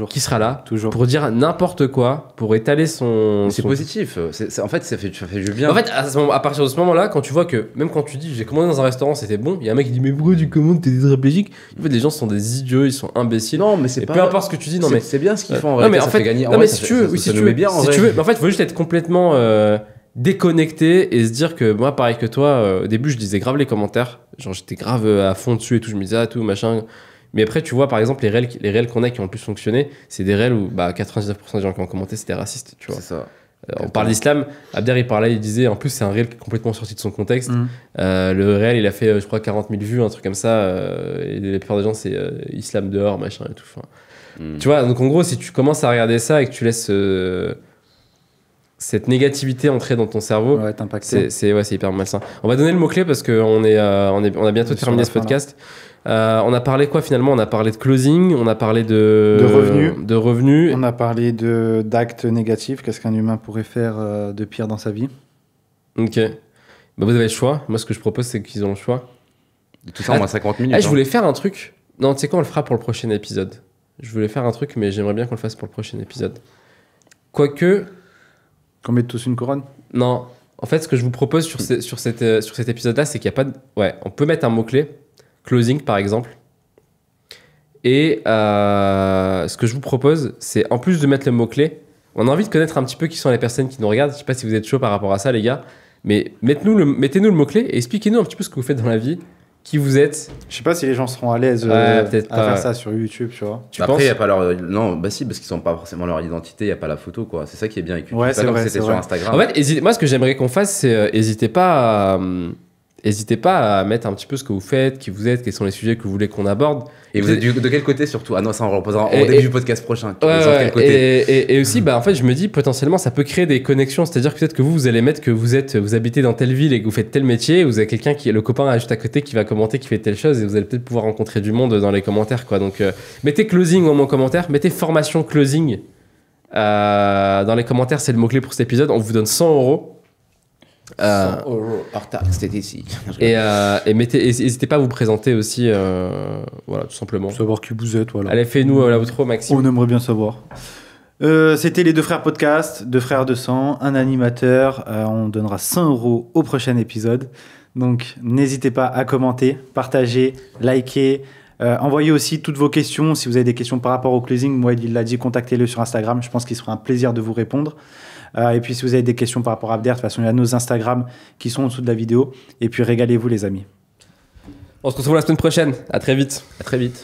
Speaker 2: qui sera là pour dire n'importe quoi, pour étaler son...
Speaker 1: C'est positif. En fait, ça fait du bien.
Speaker 2: En fait, à partir de ce moment-là, quand tu vois que, même quand tu dis j'ai commandé dans un restaurant, c'était bon, il y a un mec qui dit mais pourquoi tu commandes, t'es tétraplégique? En fait, les gens sont des idiots, ils sont imbéciles.
Speaker 1: Non, mais c'est pas...
Speaker 2: Peu importe ce que tu dis, non mais...
Speaker 1: C'est bien ce qu'ils font en
Speaker 2: vrai. Non, mais
Speaker 1: en fait, gagner.
Speaker 2: Non, mais si tu veux, si tu veux bien, si tu veux. Mais en fait, il faut juste être complètement déconnecté et se dire que moi, pareil que toi, au début, je disais grave les commentaires. Genre, j'étais grave à fond dessus et tout. Je me disais, tout, machin... Mais après, tu vois, par exemple, les réels qu'on a qui ont le plus fonctionné, c'est des réels où 99% des gens qui ont commenté, c'était raciste, tu vois.
Speaker 1: C'est ça.
Speaker 2: On parle d'islam. Abder, il disait, en plus, c'est un réel complètement sorti de son contexte. Le réel, il a fait, je crois, 40 000 vues, un truc comme ça. Et la plupart des gens, c'est islam dehors, machin et tout. Enfin, tu vois, donc en gros, si tu commences à regarder ça et que tu laisses cette négativité entrer dans ton cerveau, c'est hyper malsain. On va donner le mot-clé parce qu'on a bientôt terminé ce podcast. On a parlé quoi finalement? On a parlé de closing, on a parlé de revenus.
Speaker 3: On a parlé d'actes négatifs. Qu'est-ce qu'un humain pourrait faire de pire dans sa vie?
Speaker 2: Ok. Vous avez le choix. Moi, ce que je propose, c'est qu'ils ont le choix.
Speaker 1: Tout ça en moins 50 minutes.
Speaker 2: Je voulais faire un truc. Non, tu sais quoi, on le fera pour le prochain épisode. Je voulais faire un truc, mais j'aimerais bien qu'on le fasse pour le prochain épisode. Quoique...
Speaker 3: Qu'on mette tous une couronne?
Speaker 2: Non. En fait, ce que je vous propose sur cet épisode-là, c'est qu'il n'y a pas de... Ouais, on peut mettre un mot-clé. Closing, par exemple. Et ce que je vous propose, c'est en plus de mettre le mot-clé, on a envie de connaître un petit peu qui sont les personnes qui nous regardent. Je sais pas si vous êtes chaud par rapport à ça, les gars. Mais mettez-nous le mot-clé et expliquez-nous un petit peu ce que vous faites dans la vie. Qui vous êtes.
Speaker 3: Je sais pas si les gens seront à l'aise à faire ça sur YouTube, tu vois.
Speaker 1: Après, il n'y a pas leur... Non, si, parce qu'ils sont pas forcément leur identité, il n'y a pas la photo, quoi. C'est ça qui est bien avec YouTube.
Speaker 3: Ouais, c'est vrai,
Speaker 1: c'était sur Instagram.
Speaker 2: En fait, moi, ce que j'aimerais qu'on fasse, c'est n'hésitez pas à mettre un petit peu ce que vous faites, qui vous êtes, quels sont les sujets que vous voulez qu'on aborde.
Speaker 1: Et vous êtes de quel côté surtout? Ah non, ça on reposera au début du podcast prochain. Quel côté?
Speaker 2: Et aussi, en fait, je me dis potentiellement ça peut créer des connexions. C'est-à-dire que peut-être que vous allez mettre que vous habitez dans telle ville et que vous faites tel métier. Vous avez quelqu'un le copain juste à côté qui va commenter, qui fait telle chose, et vous allez peut-être pouvoir rencontrer du monde dans les commentaires, quoi. Donc mettez closing en commentaire, mettez formation closing dans les commentaires. C'est le mot clé pour cet épisode. On vous donne 100 €.
Speaker 1: 100 € hors taxe, c'était ici.
Speaker 2: Et n'hésitez pas à vous présenter aussi, voilà, tout simplement.
Speaker 3: Savoir qui vous êtes, voilà.
Speaker 2: Allez, fais-nous l'outro, Maxime.
Speaker 3: On aimerait bien savoir. C'était les deux frères podcast, deux frères de sang, un animateur. On donnera 100 € au prochain épisode. Donc, n'hésitez pas à commenter, partager, liker. Envoyez aussi toutes vos questions. Si vous avez des questions par rapport au closing, moi, il l'a dit, contactez-le sur Instagram. Je pense qu'il sera un plaisir de vous répondre. Et puis, si vous avez des questions par rapport à Abder, de toute façon, il y a nos Instagram qui sont en dessous de la vidéo. Et puis, régalez-vous, les amis.
Speaker 2: On se retrouve la semaine prochaine. À très vite.
Speaker 1: À très vite.